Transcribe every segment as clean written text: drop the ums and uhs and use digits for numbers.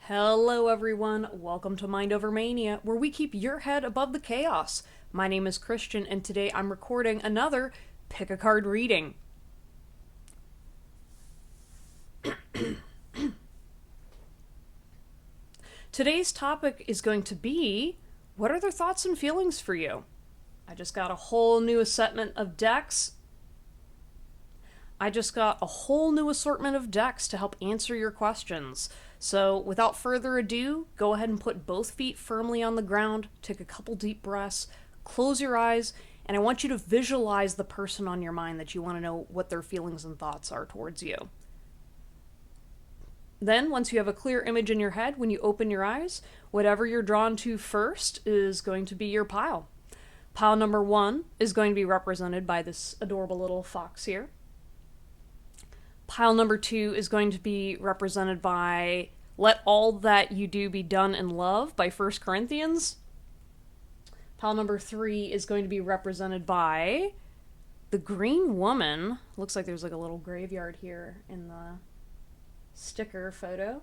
Hello, everyone. Welcome to Mindovermania, where we keep your head above the chaos. My name is Christian, and today I'm recording another Pick a Card reading. Today's topic is going to be, what are their thoughts and feelings for you? I just got a whole new assortment of decks to help answer your questions. So, without further ado, go ahead and put both feet firmly on the ground, take a couple deep breaths, close your eyes, and I want you to visualize the person on your mind that you want to know what their feelings and thoughts are towards you. Then, once you have a clear image in your head, when you open your eyes, whatever you're drawn to first is going to be your pile. Pile number 1 is going to be represented by this adorable little fox here. Pile number 2 is going to be represented by Let All That You Do Be Done in Love by 1 Corinthians. Pile number 3 is going to be represented by the Green Woman. Looks like there's like a little graveyard here in the sticker photo.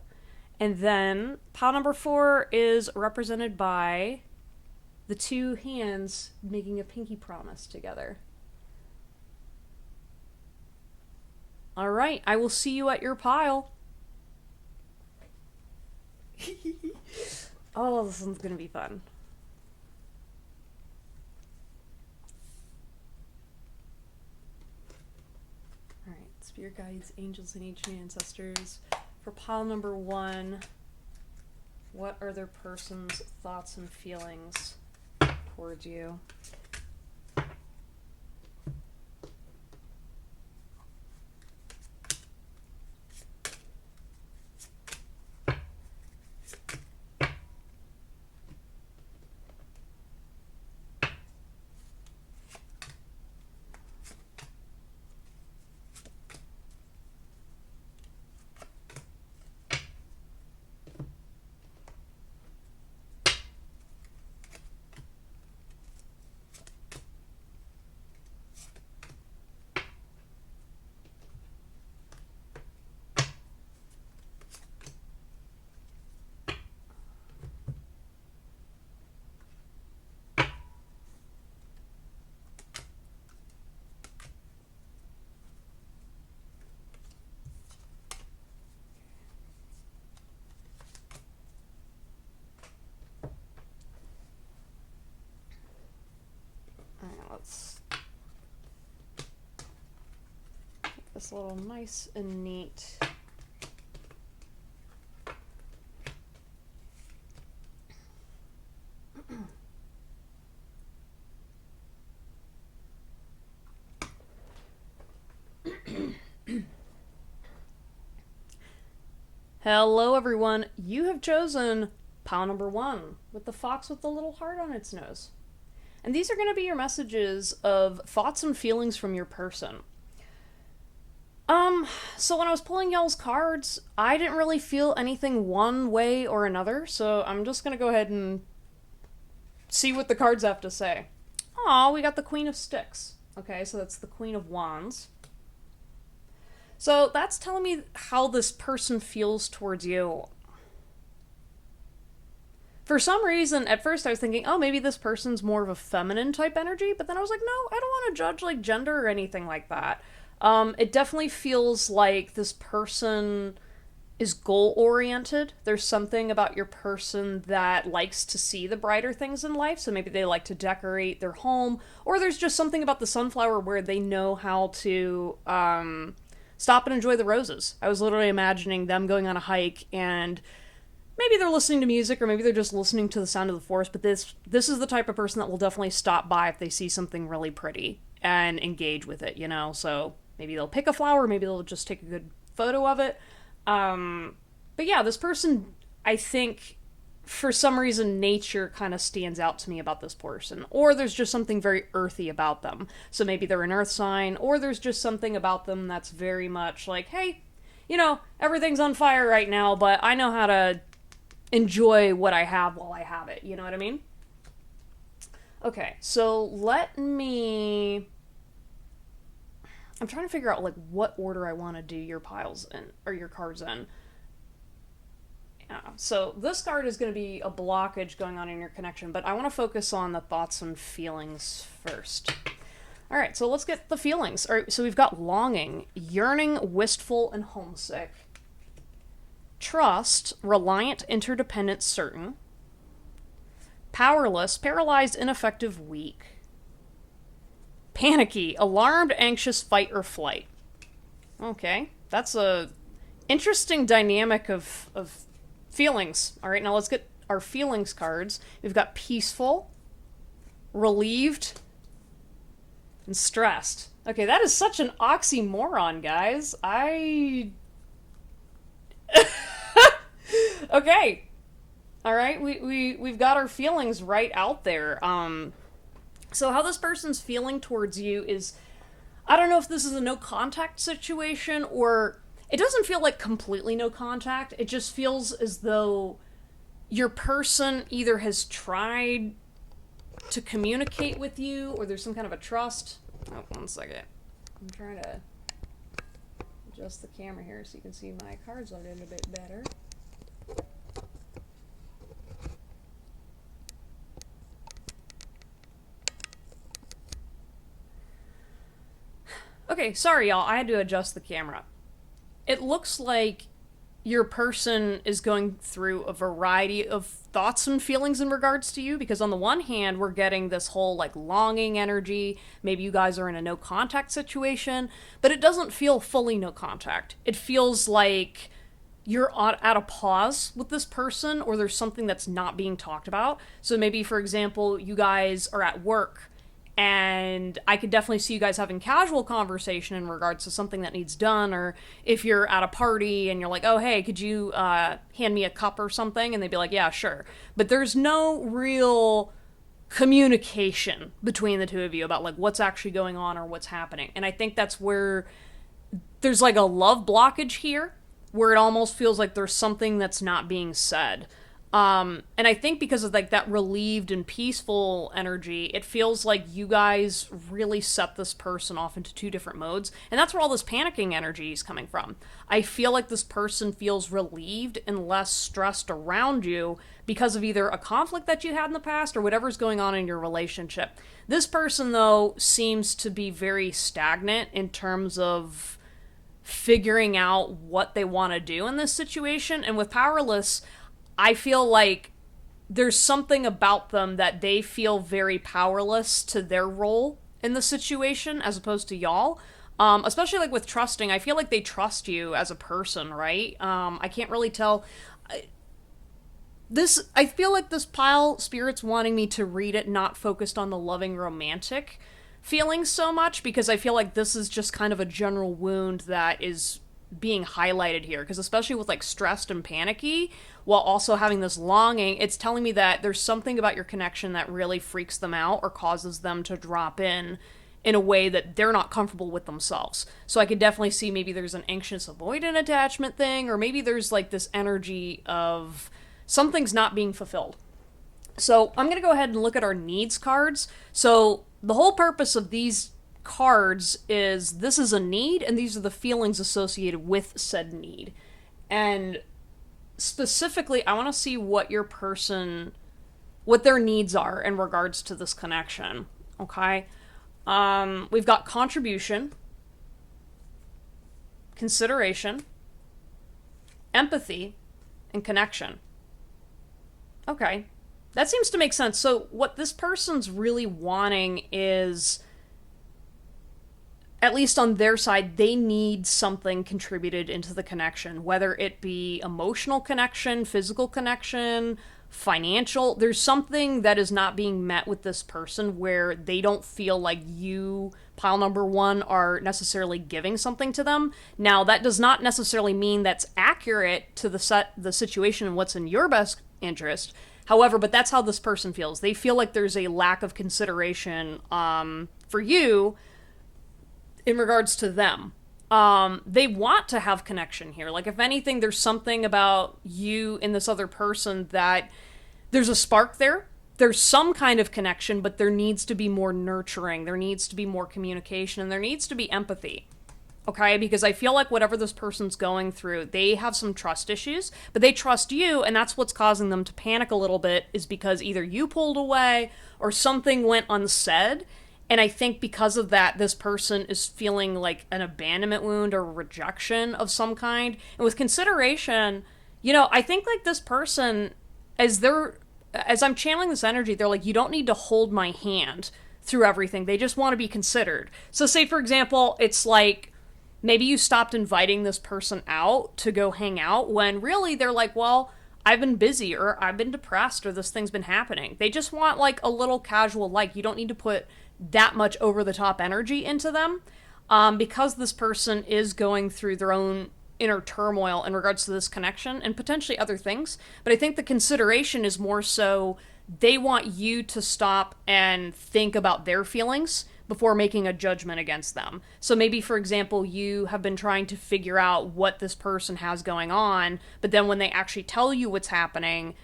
And then pile number 4 is represented by the two hands making a pinky promise together. All right, I will see you at your pile. Oh, this one's gonna be fun. All right, spirit guides, angels, and ancient ancestors. For pile number 1, what are their person's thoughts and feelings towards you? Let's make this a little nice and neat. Hello, everyone. You have chosen pile number 1 with the fox with the little heart on its nose. And these are going to be your messages of thoughts and feelings from your person. So when I was pulling y'all's cards, I didn't really feel anything one way or another, so I'm just going to go ahead and see what the cards have to say. Aw, we got the Queen of Sticks. Okay, so that's the Queen of Wands. So that's telling me how this person feels towards you. For some reason, at first I was thinking, oh, maybe this person's more of a feminine type energy, but then I was like, no, I don't want to judge like gender or anything like that. It definitely feels like this person is goal-oriented. There's something about your person that likes to see the brighter things in life, so maybe they like to decorate their home, or there's just something about the sunflower where they know how to stop and enjoy the roses. I was literally imagining them going on a hike and maybe they're listening to music, or maybe they're just listening to the sound of the forest, but this is the type of person that will definitely stop by if they see something really pretty and engage with it, you know? So maybe they'll pick a flower, maybe they'll just take a good photo of it. But yeah, this person, I think, for some reason, nature kind of stands out to me about this person. Or there's just something very earthy about them. So maybe they're an earth sign, or there's just something about them that's very much like, hey, you know, everything's on fire right now, but I know how to enjoy what I have while I have it. You know what I mean? Okay, so let me... I'm trying to figure out, like, what order I want to do your piles in, or your cards in. So this card is going to be a blockage going on in your connection, but I want to focus on the thoughts and feelings first. All right, so let's get the feelings. All right, so we've got longing, yearning, wistful, and homesick. Trust, reliant, interdependent, certain. Powerless, paralyzed, ineffective, weak. Panicky, alarmed, anxious, fight or flight. Okay, that's a interesting dynamic of feelings. All right, now let's get our feelings cards. We've got peaceful, relieved, and stressed. Okay, that is such an oxymoron, guys. Okay. All right, we've got our feelings right out there. So how this person's feeling towards you is, I don't know if this is a no contact situation, or it doesn't feel like completely no contact. It just feels as though your person either has tried to communicate with you, or there's some kind of a trust. Oh, one second. I'm trying to adjust the camera here so you can see my cards a little bit better. Okay, sorry y'all, I had to adjust the camera. It looks like your person is going through a variety of thoughts and feelings in regards to you, because on the one hand, we're getting this whole like longing energy. Maybe you guys are in a no contact situation, but it doesn't feel fully no contact. It feels like you're at a pause with this person, or there's something that's not being talked about. So maybe, for example, you guys are at work, and I could definitely see you guys having casual conversation in regards to something that needs done, or if you're at a party and you're like, oh, hey, could you hand me a cup or something? And they'd be like, yeah, sure. But there's no real communication between the two of you about like what's actually going on or what's happening. And I think that's where there's like a love blockage here, where it almost feels like there's something that's not being said. And I think because of like that relieved and peaceful energy, it feels like you guys really set this person off into two different modes. And that's where all this panicking energy is coming from. I feel like this person feels relieved and less stressed around you because of either a conflict that you had in the past or whatever's going on in your relationship. This person, though, seems to be very stagnant in terms of figuring out what they want to do in this situation. And with powerless, I feel like there's something about them that they feel very powerless to their role in the situation as opposed to y'all. Especially like with trusting, I feel like they trust you as a person, right? I can't really tell. I feel like this pile, Spirit's wanting me to read it not focused on the loving romantic feelings so much, because I feel like this is just kind of a general wound that is being highlighted here, because especially with like stressed and panicky while also having this longing, it's telling me that there's something about your connection that really freaks them out or causes them to drop in a way that they're not comfortable with themselves. So I could definitely see maybe there's an anxious avoidant attachment thing, or maybe there's like this energy of something's not being fulfilled. So I'm going to go ahead and look at our needs cards. So the whole purpose of these cards is this is a need, and these are the feelings associated with said need. And specifically, I want to see what your person, what their needs are in regards to this connection. Okay? We've got contribution, consideration, empathy, and connection. Okay. That seems to make sense. So what this person's really wanting is, at least on their side, they need something contributed into the connection, whether it be emotional connection, physical connection, financial. There's something that is not being met with this person where they don't feel like you, pile number one, are necessarily giving something to them. Now, that does not necessarily mean that's accurate to the situation and what's in your best interest. However, but that's how this person feels. They feel like there's a lack of consideration for you in regards to them. They want to have connection here. Like, if anything, there's something about you and this other person that there's a spark there. There's some kind of connection, but there needs to be more nurturing. There needs to be more communication, and there needs to be empathy. Okay, because I feel like whatever this person's going through, they have some trust issues, but they trust you, and that's what's causing them to panic a little bit, is because either you pulled away or something went unsaid. And I think because of that, this person is feeling like an abandonment wound or rejection of some kind. And with consideration, I think like this person, as I'm channeling this energy, they're like, you don't need to hold my hand through everything. They just want to be considered. So say, for example, it's like, maybe you stopped inviting this person out to go hang out when really they're like, well, I've been busy or I've been depressed or this thing's been happening. They just want like a little casual like. You don't need to put that much over the top energy into them, because this person is going through their own inner turmoil in regards to this connection and potentially other things. But I think the consideration is more so they want you to stop and think about their feelings before making a judgment against them. So maybe, for example, you have been trying to figure out what this person has going on, but then when they actually tell you what's happening,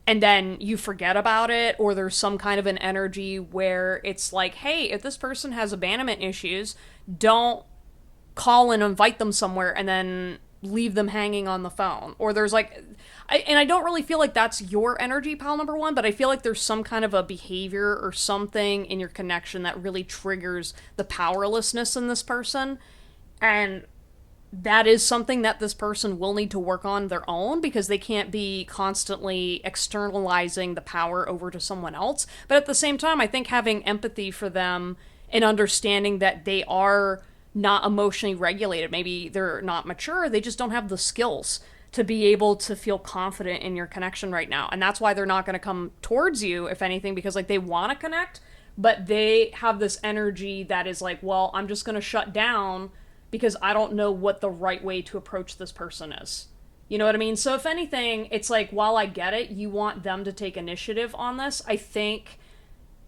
and then you forget about it, or there's some kind of an energy where it's like, hey, if this person has abandonment issues, don't call and invite them somewhere and then leave them hanging on the phone. Or there's like, I don't really feel like that's your energy, pile number one, but I feel like there's some kind of a behavior or something in your connection that really triggers the powerlessness in this person. And that is something that this person will need to work on their own, because they can't be constantly externalizing the power over to someone else. But at the same time, I think having empathy for them and understanding that they are not emotionally regulated, maybe they're not mature, they just don't have the skills to be able to feel confident in your connection right now. And that's why they're not going to come towards you, if anything, because like they want to connect, but they have this energy that is like, well, I'm just going to shut down because I don't know what the right way to approach this person is. You know what I mean? So if anything, it's like, while I get it, you want them to take initiative on this. I think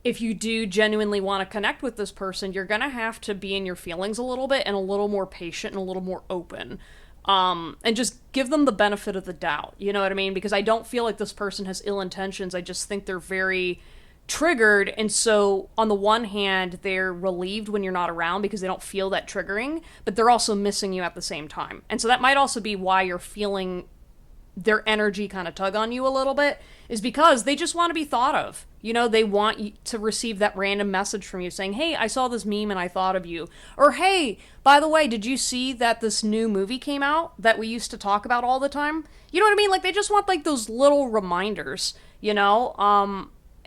if you do genuinely want to connect with this person, you're going to have to be in your feelings a little bit and a little more patient and a little more open. And just give them the benefit of the doubt. You know what I mean? Because I don't feel like this person has ill intentions. I just think they're very triggered. And so on the one hand, they're relieved when you're not around because they don't feel that triggering, but they're also missing you at the same time. And so that might also be why you're feeling their energy kind of tug on you a little bit, is because they just want to be thought of. They want you to receive that random message from you saying, hey, I saw this meme and I thought of you. Or, hey, by the way, did you see that this new movie came out that we used to talk about all the time? You know what I mean? Like, they just want like those little reminders,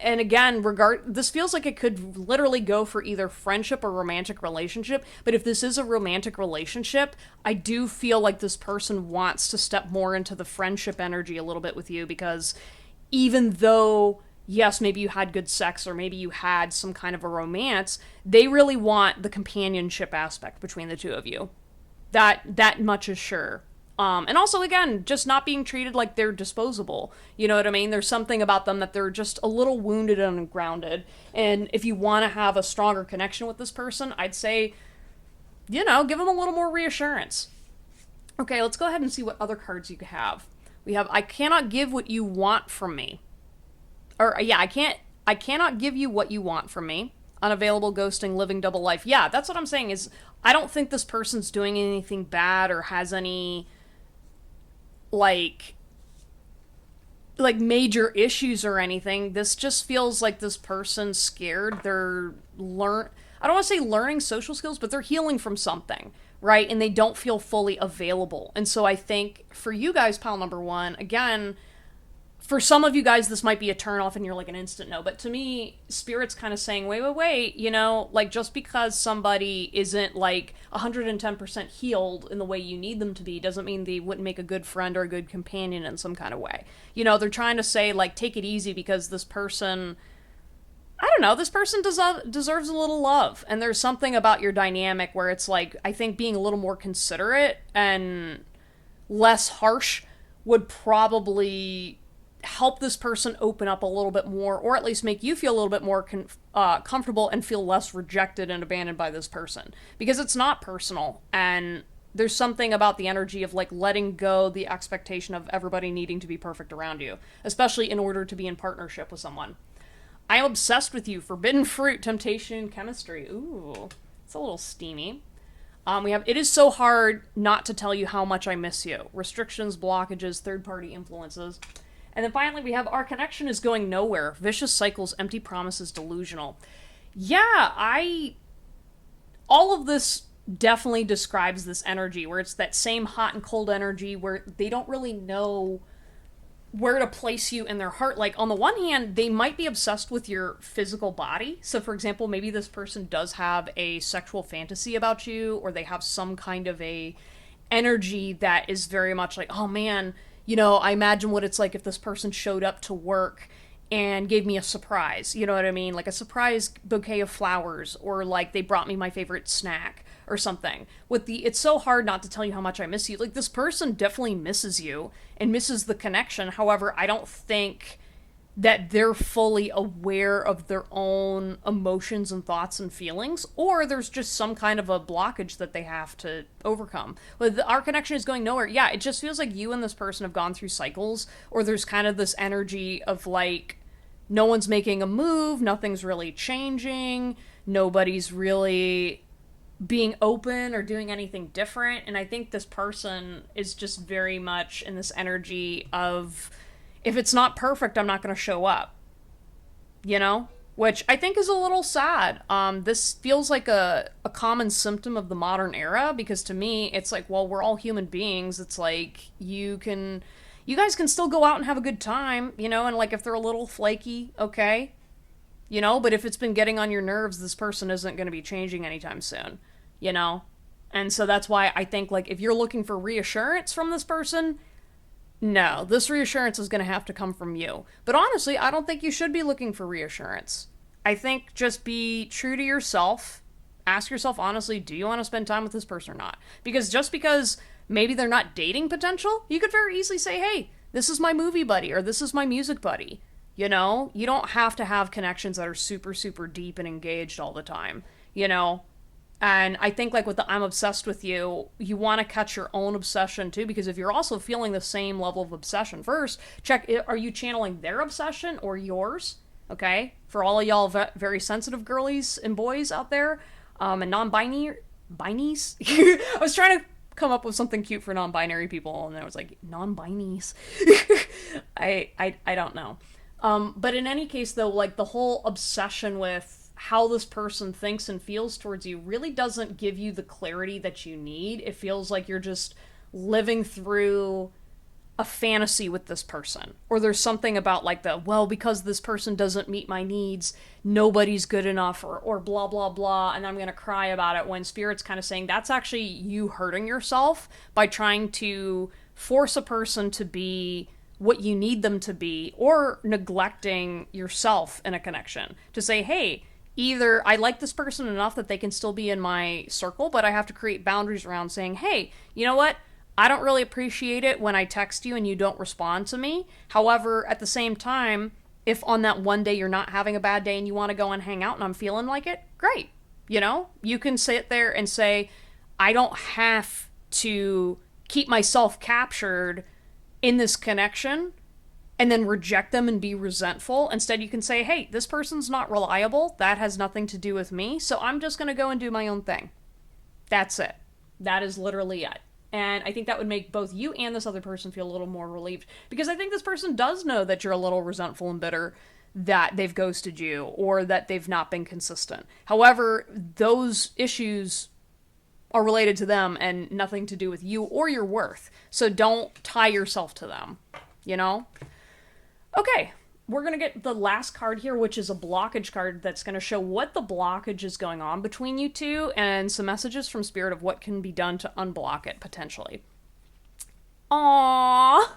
and again, this feels like it could literally go for either friendship or romantic relationship. But if this is a romantic relationship, I do feel like this person wants to step more into the friendship energy a little bit with you, because even though, yes, maybe you had good sex or maybe you had some kind of a romance, they really want the companionship aspect between the two of you. That much is sure. And also, again, just not being treated like they're disposable. You know what I mean? There's something about them that they're just a little wounded and grounded. And if you want to have a stronger connection with this person, I'd say, give them a little more reassurance. Okay, let's go ahead and see what other cards you have. We have, I cannot give what you want from me. Or, yeah, I cannot give you what you want from me. Unavailable, ghosting, living double life. Yeah, that's what I'm saying is, I don't think this person's doing anything bad or has any like major issues or anything. This just feels like this person's scared. They're I don't want to say learning social skills, but they're healing from something, right? And they don't feel fully available. And so I think for you guys, pile number one, again, for some of you guys, this might be a turnoff and you're like an instant no. But to me, Spirit's kind of saying, wait, like just because somebody isn't like 110% healed in the way you need them to be doesn't mean they wouldn't make a good friend or a good companion in some kind of way. They're trying to say, like, take it easy because this person, I don't know, this person deserves a little love. And there's something about your dynamic where it's like, I think being a little more considerate and less harsh would probably help this person open up a little bit more, or at least make you feel a little bit more comfortable and feel less rejected and abandoned by this person. Because it's not personal, and there's something about the energy of like letting go the expectation of everybody needing to be perfect around you, especially in order to be in partnership with someone. I am obsessed with you. Forbidden fruit, temptation, chemistry. Ooh, it's a little steamy. We have, it is so hard not to tell you how much I miss you. Restrictions, blockages, third party influences. And then finally, we have our connection is going nowhere. Vicious cycles, empty promises, delusional. Yeah, all of this definitely describes this energy where it's that same hot and cold energy where they don't really know where to place you in their heart. Like, on the one hand, they might be obsessed with your physical body. So, for example, maybe this person does have a sexual fantasy about you, or they have some kind of a energy that is very much like, oh man, I imagine what it's like if this person showed up to work and gave me a surprise. You know what I mean? Like a surprise bouquet of flowers, or like they brought me my favorite snack or something. It's so hard not to tell you how much I miss you. Like, this person definitely misses you and misses the connection. However, I don't think that they're fully aware of their own emotions and thoughts and feelings, or there's just some kind of a blockage that they have to overcome. But our connection is going nowhere. Yeah, it just feels like you and this person have gone through cycles, or there's kind of this energy of like, no one's making a move, nothing's really changing, nobody's really being open or doing anything different. And I think this person is just very much in this energy of, if it's not perfect, I'm not going to show up. Which I think is a little sad. This feels like a common symptom of the modern era, because to me, it's like, well, we're all human beings. It's like, you guys can still go out and have a good time, and like, if they're a little flaky, okay. But if it's been getting on your nerves, this person isn't going to be changing anytime soon, And so that's why I think, like, if you're looking for reassurance from this person, no, this reassurance is going to have to come from you. But honestly, I don't think you should be looking for reassurance. I think just be true to yourself. Ask yourself honestly, do you want to spend time with this person or not? Because just because maybe they're not dating potential, you could very easily say, hey, this is my movie buddy, or this is my music buddy. You don't have to have connections that are super, super deep and engaged all the time, And I think, like, with the I'm obsessed with you, you want to catch your own obsession too, because if you're also feeling the same level of obsession, first, check, are you channeling their obsession or yours? Okay? For all of y'all very sensitive girlies and boys out there, and non-binary, binies? I was trying to come up with something cute for non-binary people, and I was like, non-binies? I don't know. But in any case, though, like, the whole obsession with how this person thinks and feels towards you really doesn't give you the clarity that you need. It feels like you're just living through a fantasy with this person. Or there's something about, like, because this person doesn't meet my needs, nobody's good enough, or blah, blah, blah, and I'm gonna cry about it, when Spirit's kind of saying that's actually you hurting yourself by trying to force a person to be what you need them to be, or neglecting yourself in a connection. To say, hey, either I like this person enough that they can still be in my circle, but I have to create boundaries around saying, hey, you know what? I don't really appreciate it when I text you and you don't respond to me. However, at the same time, if on that one day you're not having a bad day and you want to go and hang out and I'm feeling like it, great. You can sit there and say, I don't have to keep myself captured in this connection and then reject them and be resentful. Instead, you can say, hey, this person's not reliable. That has nothing to do with me. So I'm just going to go and do my own thing. That's it. That is literally it. And I think that would make both you and this other person feel a little more relieved. Because I think this person does know that you're a little resentful and bitter that they've ghosted you, or that they've not been consistent. However, those issues are related to them and nothing to do with you or your worth. So don't tie yourself to them, Okay, we're going to get the last card here, which is a blockage card that's going to show what the blockage is going on between you two, and some messages from Spirit of what can be done to unblock it, potentially. Aww.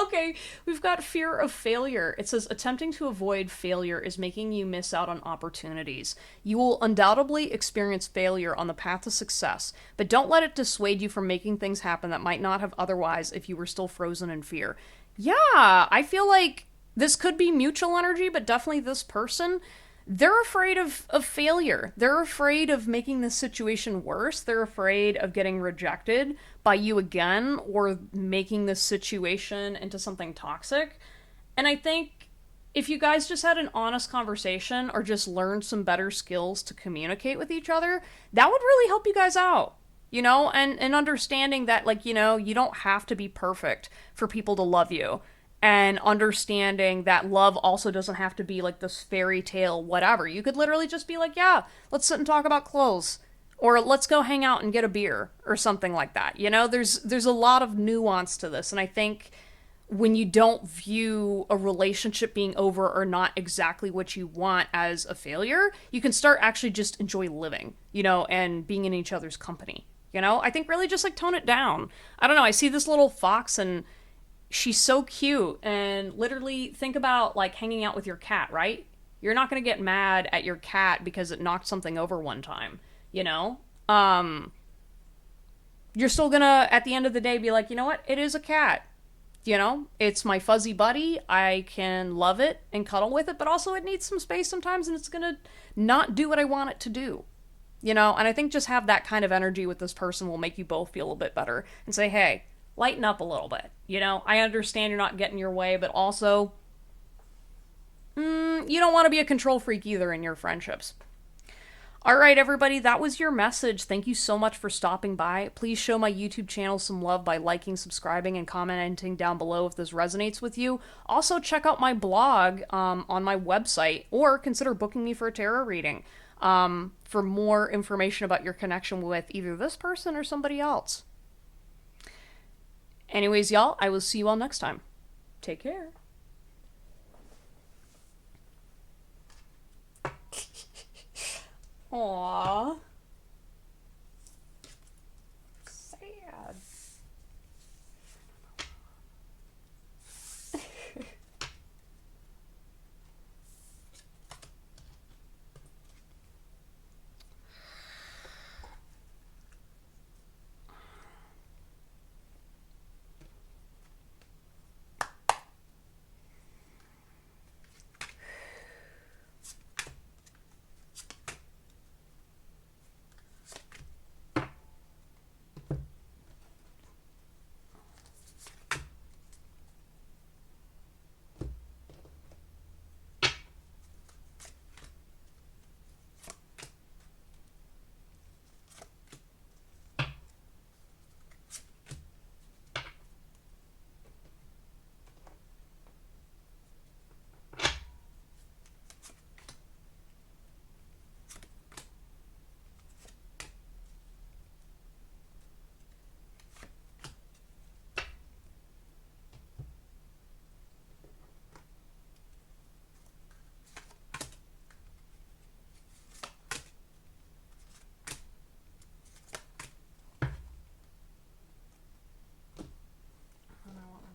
Okay, we've got fear of failure. It says, attempting to avoid failure is making you miss out on opportunities. You will undoubtedly experience failure on the path to success, but don't let it dissuade you from making things happen that might not have otherwise if you were still frozen in fear. Yeah, I feel like this could be mutual energy, but definitely this person, they're afraid of failure. They're afraid of making this situation worse. They're afraid of getting rejected by you again, or making this situation into something toxic. And I think if you guys just had an honest conversation or just learned some better skills to communicate with each other, that would really help you guys out. And understanding that, like, you don't have to be perfect for people to love you. And understanding that love also doesn't have to be like this fairy tale whatever. You could literally just be like, yeah, let's sit and talk about clothes, or let's go hang out and get a beer or something like that. There's a lot of nuance to this, and I think when you don't view a relationship being over or not exactly what you want as a failure, you can start actually just enjoy living, and being in each other's company. I think really just like tone it down. I don't know. I see this little fox and she's so cute, and literally think about like hanging out with your cat, right? You're not going to get mad at your cat because it knocked something over one time, you know? You're still going to, at the end of the day, be like, you know what? It is a cat. It's my fuzzy buddy. I can love it and cuddle with it, but also it needs some space sometimes, and it's gonna not do what I want it to do. And I think just have that kind of energy with this person will make you both feel a bit better and say, hey, lighten up a little bit. I understand you're not getting your way, but also, you don't want to be a control freak either in your friendships. All right, everybody, that was your message. Thank you so much for stopping by. Please show my YouTube channel some love by liking, subscribing, and commenting down below if this resonates with you. Also, check out my blog on my website, or consider booking me for a tarot reading for more information about your connection with either this person or somebody else. Anyways, y'all, I will see you all next time. Take care. Aww. Sad.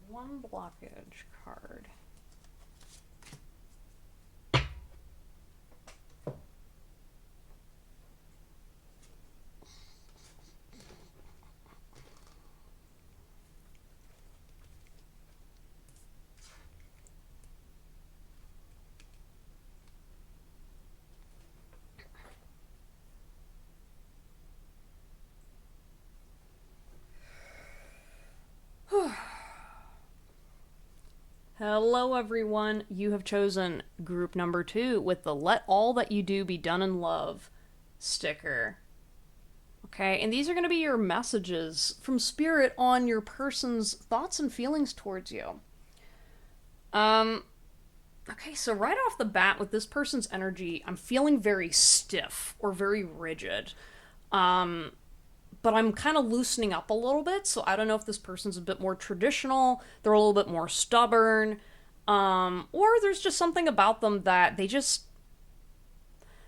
One blockage card. Hello, everyone. You have chosen group number 2 with the Let All That You Do Be Done in Love sticker. Okay, and these are going to be your messages from Spirit on your person's thoughts and feelings towards you. Okay, so right off the bat with this person's energy, I'm feeling very stiff or very rigid. But I'm kind of loosening up a little bit, so I don't know if this person's a bit more traditional, they're a little bit more stubborn, or there's just something about them that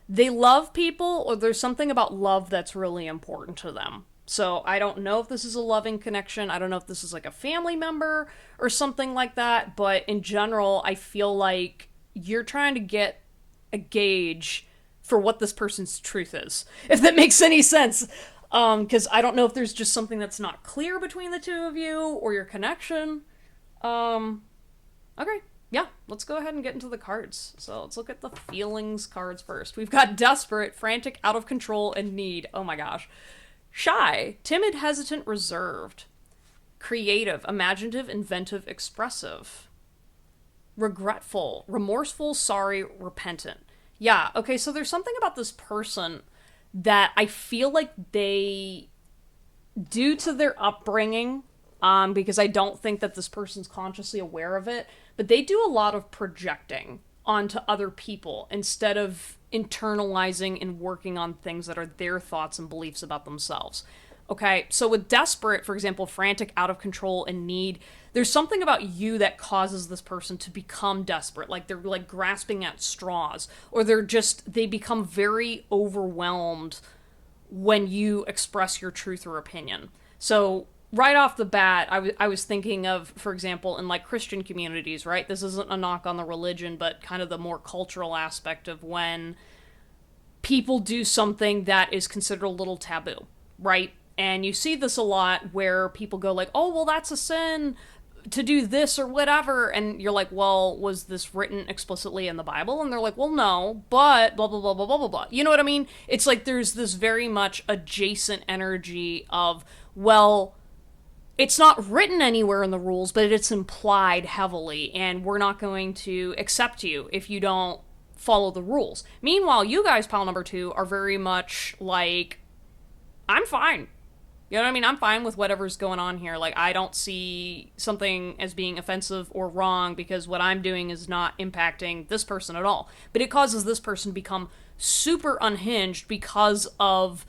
they love people, or there's something about love that's really important to them. So I don't know if this is a loving connection, I don't know if this is like a family member or something like that, but in general, I feel like you're trying to get a gauge for what this person's truth is, if that makes any sense. Because I don't know if there's just something that's not clear between the two of you or your connection. Okay, yeah, let's go ahead and get into the cards. So let's look at the feelings cards first. We've got desperate, frantic, out of control, and need. Oh my gosh. Shy, timid, hesitant, reserved. Creative, imaginative, inventive, expressive. regretful, remorseful, sorry, repentant. Yeah, okay, so there's something about this person that I feel like they, due to their upbringing, because I don't think that this person's consciously aware of it, but they do a lot of projecting onto other people instead of internalizing and working on things that are their thoughts and beliefs about themselves. Okay, so with desperate, for example, frantic, out of control, and need, there's something about you that causes this person to become desperate. Like they're like grasping at straws, or they become very overwhelmed when you express your truth or opinion. So right off the bat, I was thinking of, for example, in like Christian communities, right? This isn't a knock on the religion, but kind of the more cultural aspect of when people do something that is considered a little taboo, right? And you see this a lot where people go like, oh, well, that's a sin to do this or whatever. And you're like, well, was this written explicitly in the Bible? And they're like, well, no, but blah, blah, blah, blah, blah, blah, blah. You know what I mean? It's like there's this very much adjacent energy of, well, it's not written anywhere in the rules, but it's implied heavily, and we're not going to accept you if you don't follow the rules. Meanwhile, you guys, pile number two, are very much like, I'm fine. You know what I mean? I'm fine with whatever's going on here. Like, I don't see something as being offensive or wrong because what I'm doing is not impacting this person at all. But it causes this person to become super unhinged because of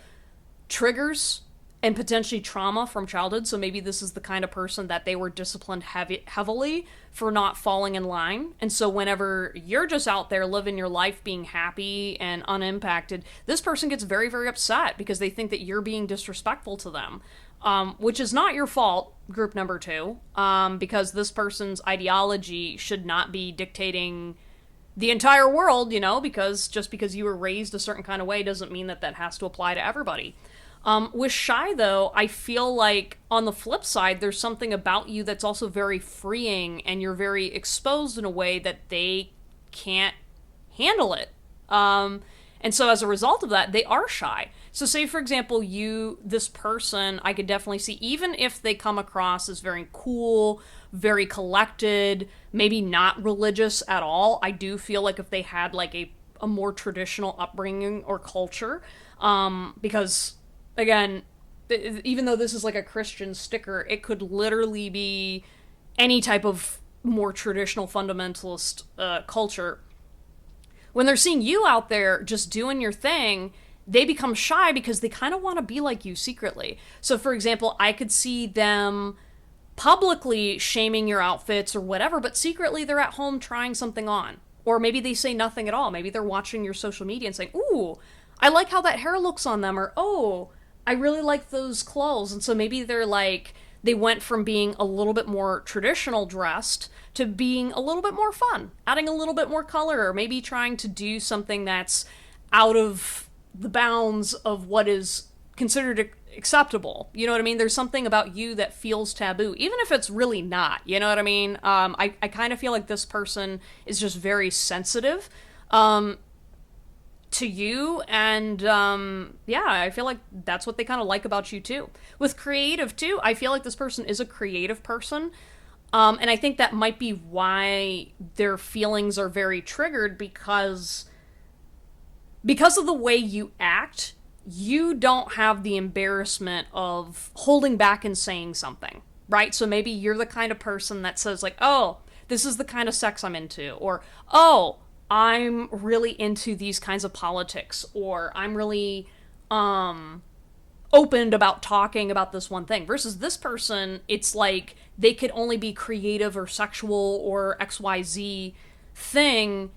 triggers and potentially trauma from childhood. So maybe this is the kind of person that they were disciplined heavily for not falling in line. And so whenever you're just out there living your life being happy and unimpacted, this person gets very, very upset because they think that you're being disrespectful to them, which is not your fault, group number two, because this person's ideology should not be dictating the entire world, because just because you were raised a certain kind of way doesn't mean that that has to apply to everybody. With shy, though, I feel like on the flip side, there's something about you that's also very freeing, and you're very exposed in a way that they can't handle it. And so as a result of that, they are shy. So say, for example, this person, I could definitely see, even if they come across as very cool, very collected, maybe not religious at all, I do feel like if they had like a more traditional upbringing or culture, because again, even though this is like a Christian sticker, it could literally be any type of more traditional fundamentalist culture. When they're seeing you out there just doing your thing, they become shy because they kind of want to be like you secretly. So, for example, I could see them publicly shaming your outfits or whatever, but secretly they're at home trying something on. Or maybe they say nothing at all. Maybe they're watching your social media and saying, ooh, I like how that hair looks on them, or, oh, I really like those clothes. And so maybe they're like, they went from being a little bit more traditional dressed to being a little bit more fun, adding a little bit more color, or maybe trying to do something that's out of the bounds of what is considered acceptable. You know what I mean? There's something about you that feels taboo, even if it's really not. You know what I mean? I kind of feel like this person is just very sensitive to you, and yeah, I feel like that's what they kind of like about you too. With creative too, I feel like this person is a creative person, and I think that might be why their feelings are very triggered, because of the way you act. You don't have the embarrassment of holding back and saying something, right? So maybe you're the kind of person that says like, oh, this is the kind of sex I'm into, or, oh, I'm really into these kinds of politics, or I'm really opened about talking about this one thing. Versus this person, it's like they could only be creative or sexual or XYZ thing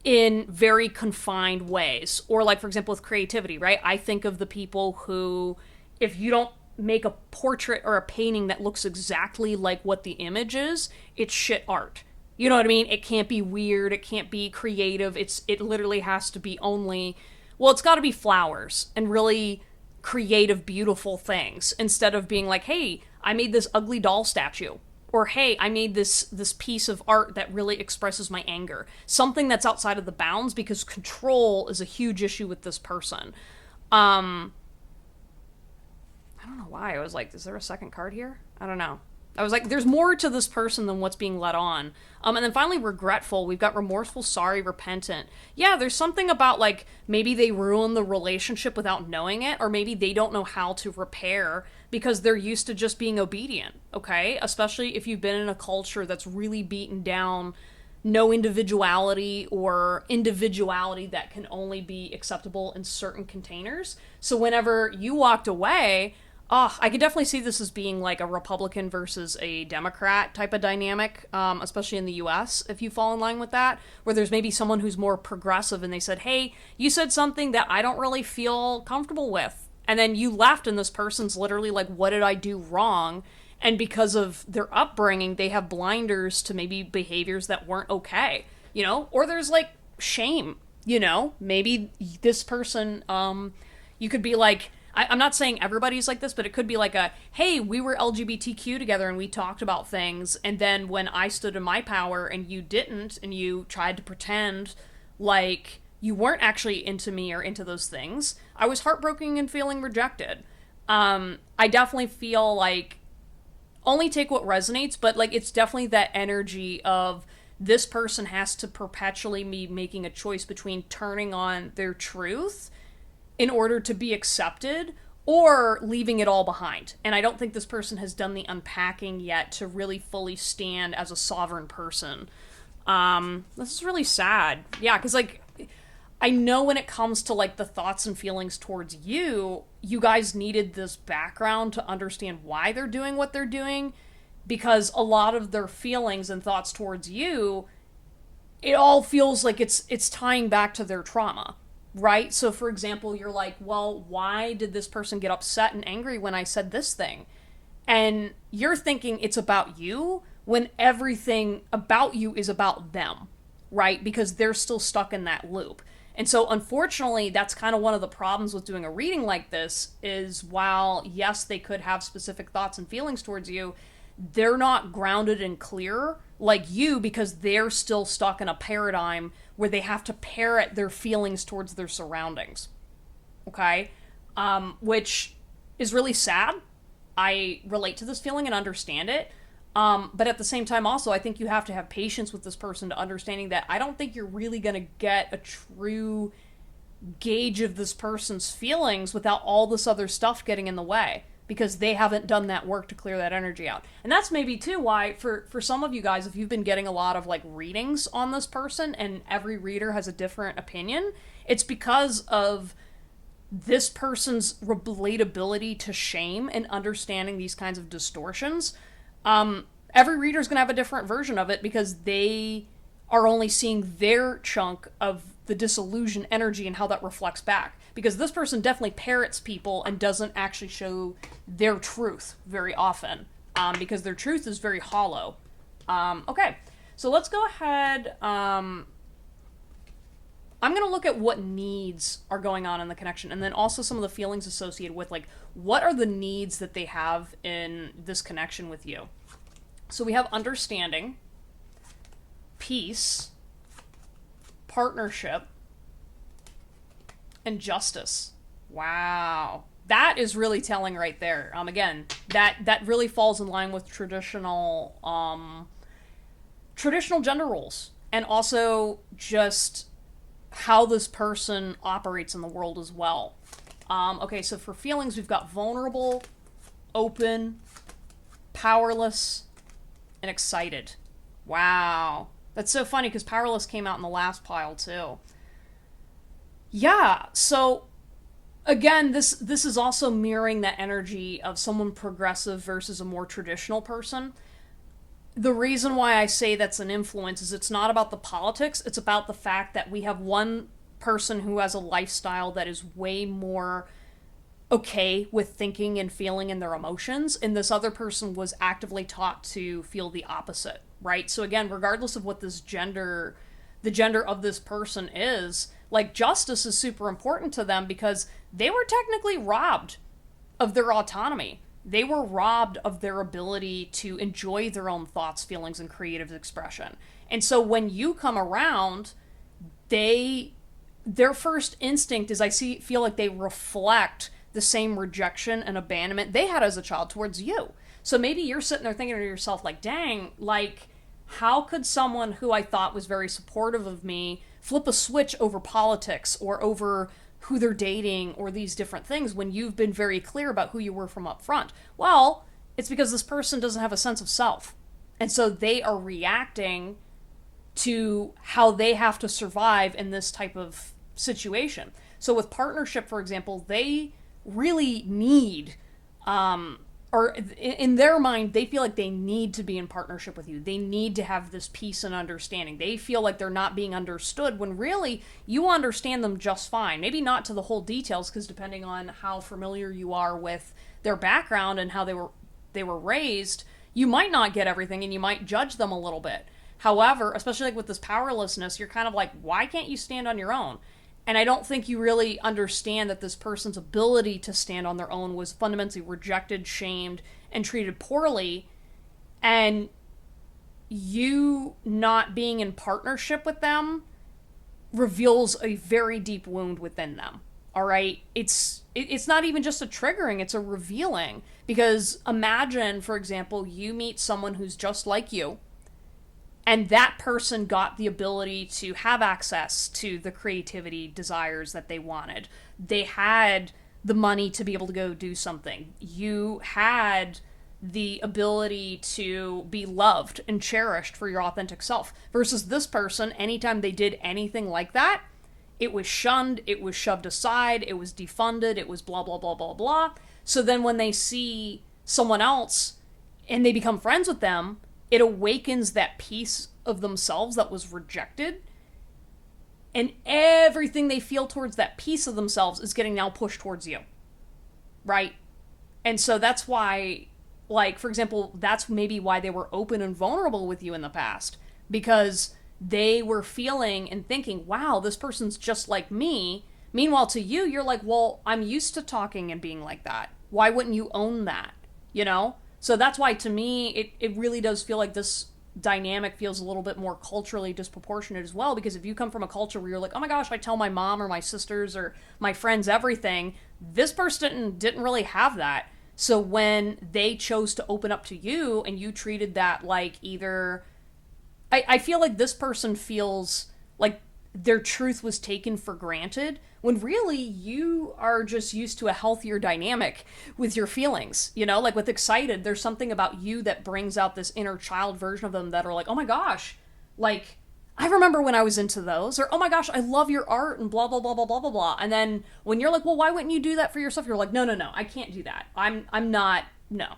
in very confined ways. Or like, for example, with creativity, right? I think of the people who, if you don't make a portrait or a painting that looks exactly like what the image is, it's shit art. You know what I mean? It can't be weird. It can't be creative. It literally has to be only, well, it's got to be flowers and really creative, beautiful things, instead of being like, hey, I made this ugly doll statue. Or, hey, I made this piece of art that really expresses my anger. Something that's outside of the bounds, because control is a huge issue with this person. I don't know why. I was like, is there a second card here? I don't know. I was like, there's more to this person than what's being let on. And then finally, regretful. We've got remorseful, sorry, repentant. Yeah, there's something about like maybe they ruined the relationship without knowing it, or maybe they don't know how to repair because they're used to just being obedient, okay? Especially if you've been in a culture that's really beaten down no individuality or individuality that can only be acceptable in certain containers. So whenever you walked away, oh, I could definitely see this as being like a Republican versus a Democrat type of dynamic, especially in the US, if you fall in line with that, where there's maybe someone who's more progressive and they said, hey, you said something that I don't really feel comfortable with. And then you left, and this person's literally like, what did I do wrong? And because of their upbringing, they have blinders to maybe behaviors that weren't okay, you know? Or there's like shame, you know? Maybe this person, you could be like, I'm not saying everybody's like this, but it could be like a, hey, we were LGBTQ together and we talked about things, and then when I stood in my power and you didn't, and you tried to pretend like you weren't actually into me or into those things, I was heartbroken and feeling rejected. I definitely feel like, only take what resonates, but like it's definitely that energy of this person has to perpetually be making a choice between turning on their truth in order to be accepted or leaving it all behind. And I don't think this person has done the unpacking yet to really fully stand as a sovereign person. This is really sad. Yeah, because like I know when it comes to like the thoughts and feelings towards you, you guys needed this background to understand why they're doing what they're doing, because a lot of their feelings and thoughts towards you, it all feels like it's tying back to their trauma, right? So for example, you're like, well, why did this person get upset and angry when I said this thing? And you're thinking it's about you when everything about you is about them, right? Because they're still stuck in that loop. And so unfortunately, that's kind of one of the problems with doing a reading like this is while, yes, they could have specific thoughts and feelings towards you, they're not grounded and clear like you because they're still stuck in a paradigm where they have to parrot their feelings towards their surroundings. Okay? Which is really sad. I relate to this feeling and understand it. But at the same time, also, I think you have to have patience with this person to understanding that I don't think you're really going to get a true gauge of this person's feelings without all this other stuff getting in the way, because they haven't done that work to clear that energy out. And that's maybe, too, why, for some of you guys, if you've been getting a lot of, like, readings on this person and every reader has a different opinion, it's because of this person's relatability to shame and understanding these kinds of distortions. Every reader's going to have a different version of it because they are only seeing their chunk of the disillusion energy and how that reflects back. Because this person definitely parrots people and doesn't actually show their truth very often. Because their truth is very hollow. Okay, so let's go ahead. I'm going to look at what needs are going on in the connection, and then also some of the feelings associated with, like, what are the needs that they have in this connection with you. So we have understanding, peace, partnership, and justice. Wow. That is really telling right there. Again, that really falls in line with traditional gender roles, and also just how this person operates in the world as well. Okay, so for feelings, we've got vulnerable, open, powerless, and excited. Wow. That's so funny because powerless came out in the last pile too. Yeah, so again, this is also mirroring that energy of someone progressive versus a more traditional person. The reason why I say that's an influence is it's not about the politics, it's about the fact that we have one person who has a lifestyle that is way more okay with thinking and feeling and their emotions, and this other person was actively taught to feel the opposite, right? So again, regardless of what the gender of this person is, like, justice is super important to them because they were technically robbed of their autonomy. They were robbed of their ability to enjoy their own thoughts, feelings, and creative expression. And so when you come around, their first instinct is feel like they reflect the same rejection and abandonment they had as a child towards you. So maybe you're sitting there thinking to yourself, like, dang, like, how could someone who I thought was very supportive of me flip a switch over politics or over who they're dating or these different things when you've been very clear about who you were from up front? Well, it's because this person doesn't have a sense of self. And so they are reacting to how they have to survive in this type of situation. So with partnership, for example, they really need, or in their mind, they feel like they need to be in partnership with you. They need to have this peace and understanding. They feel like they're not being understood when really you understand them just fine. Maybe not to the whole details, because depending on how familiar you are with their background and how they were raised, you might not get everything and you might judge them a little bit. However, especially like with this powerlessness, you're kind of like, why can't you stand on your own? And I don't think you really understand that this person's ability to stand on their own was fundamentally rejected, shamed, and treated poorly. And you not being in partnership with them reveals a very deep wound within them. All right? It's not even just a triggering, it's a revealing. Because imagine, for example, you meet someone who's just like you, and that person got the ability to have access to the creativity desires that they wanted. They had the money to be able to go do something. You had the ability to be loved and cherished for your authentic self. Versus this person, anytime they did anything like that, it was shunned, it was shoved aside, it was defunded, it was blah, blah, blah, blah, blah. So then when they see someone else and they become friends with them, it awakens that piece of themselves that was rejected. And everything they feel towards that piece of themselves is getting now pushed towards you. Right? And so that's why, like, for example, that's maybe why they were open and vulnerable with you in the past. Because they were feeling and thinking, wow, this person's just like me. Meanwhile, to you, you're like, well, I'm used to talking and being like that. Why wouldn't you own that? You know? So that's why, to me, it really does feel like this dynamic feels a little bit more culturally disproportionate as well, because if you come from a culture where you're like, oh my gosh, I tell my mom or my sisters or my friends everything, this person didn't really have that. So when they chose to open up to you and you treated that like either... I feel like this person feels like their truth was taken for granted, when really you are just used to a healthier dynamic with your feelings. You know, like with excited, there's something about you that brings out this inner child version of them that are like, oh my gosh, like, I remember when I was into those, or oh my gosh, I love your art and blah, blah, blah, blah, blah, blah, blah. And then when you're like, well, why wouldn't you do that for yourself? You're like, no, I can't do that. I'm not, no,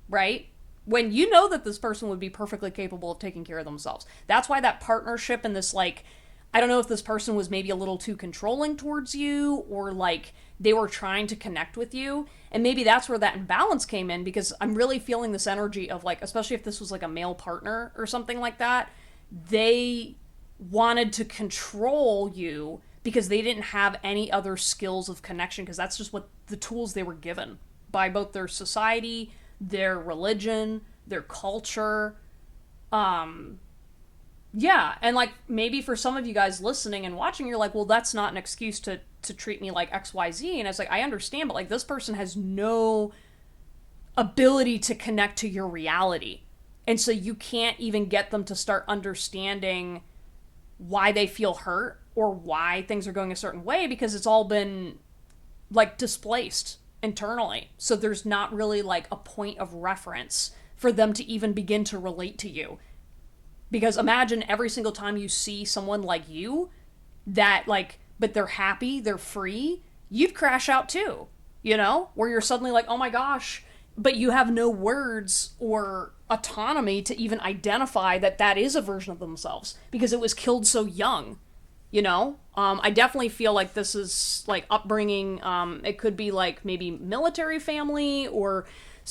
right? When you know that this person would be perfectly capable of taking care of themselves. That's why that partnership and this, like, I don't know if this person was maybe a little too controlling towards you, or like they were trying to connect with you. And maybe that's where that imbalance came in, because I'm really feeling this energy of like, especially if this was like a male partner or something like that, they wanted to control you because they didn't have any other skills of connection, because that's just what the tools they were given by both their society, their religion, their culture. Yeah, and like maybe for some of you guys listening and watching, you're like, well, that's not an excuse to treat me like XYZ. And it's like, I understand, but like this person has no ability to connect to your reality. And so you can't even get them to start understanding why they feel hurt or why things are going a certain way, because it's all been like displaced internally. So there's not really like a point of reference for them to even begin to relate to you. Because imagine every single time you see someone like you that like, but they're happy, they're free, you'd crash out too, you know, where you're suddenly like, oh my gosh, but you have no words or autonomy to even identify that that is a version of themselves because it was killed so young, you know? I definitely feel like this is like upbringing. It could be like maybe military family or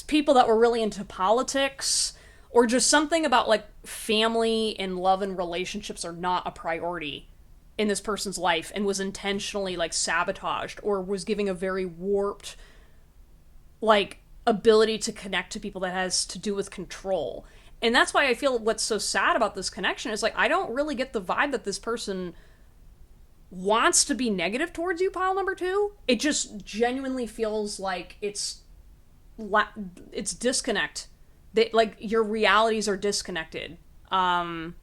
people that were really into politics, or just something about like family and love and relationships are not a priority in this person's life and was intentionally like sabotaged, or was giving a very warped like ability to connect to people that has to do with control. And that's why I feel what's so sad about this connection is like, I don't really get the vibe that this person wants to be negative towards you, pile number two. It just genuinely feels like it's it's disconnect. Like, your realities are disconnected. And